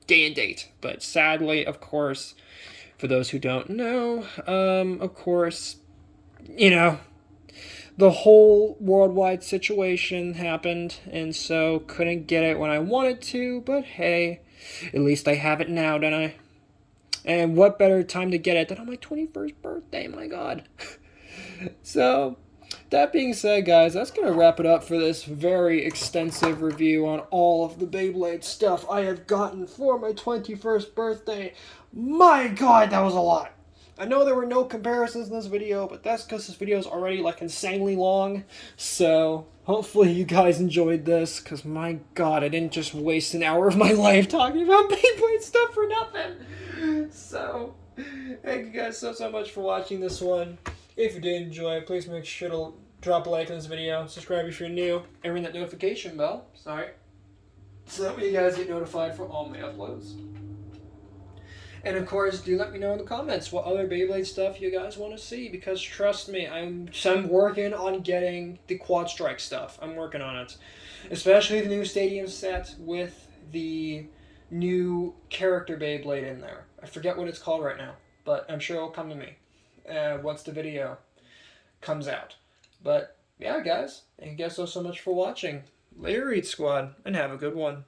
day and date. But sadly, of course, for those who don't know, of course, you know, the whole worldwide situation happened, and so couldn't get it when I wanted to, but hey, at least I have it now, don't I? And what better time to get it than on my 21st birthday, my god. So, that being said, guys, that's going to wrap it up for this very extensive review on all of the Beyblade stuff I have gotten for my 21st birthday. My god, that was a lot. I know there were no comparisons in this video, but that's because this video is already like insanely long. So hopefully you guys enjoyed this, because my god, I didn't just waste an hour of my life talking about Beyblade stuff for nothing. So thank you guys so much for watching this one. If you did enjoy, please make sure to drop a like on this video, subscribe if you're new, and ring that notification bell, so that way you guys get notified for all my uploads. And of course, do let me know in the comments what other Beyblade stuff you guys want to see, because trust me, I'm working on getting the Quad Strike stuff. I'm working on it. Especially the new stadium set with the new character Beyblade in there. I forget what it's called right now, but I'm sure it'll come to me once the video comes out. But yeah, guys, thank you guys so much for watching. Later, Eat Squad, and have a good one.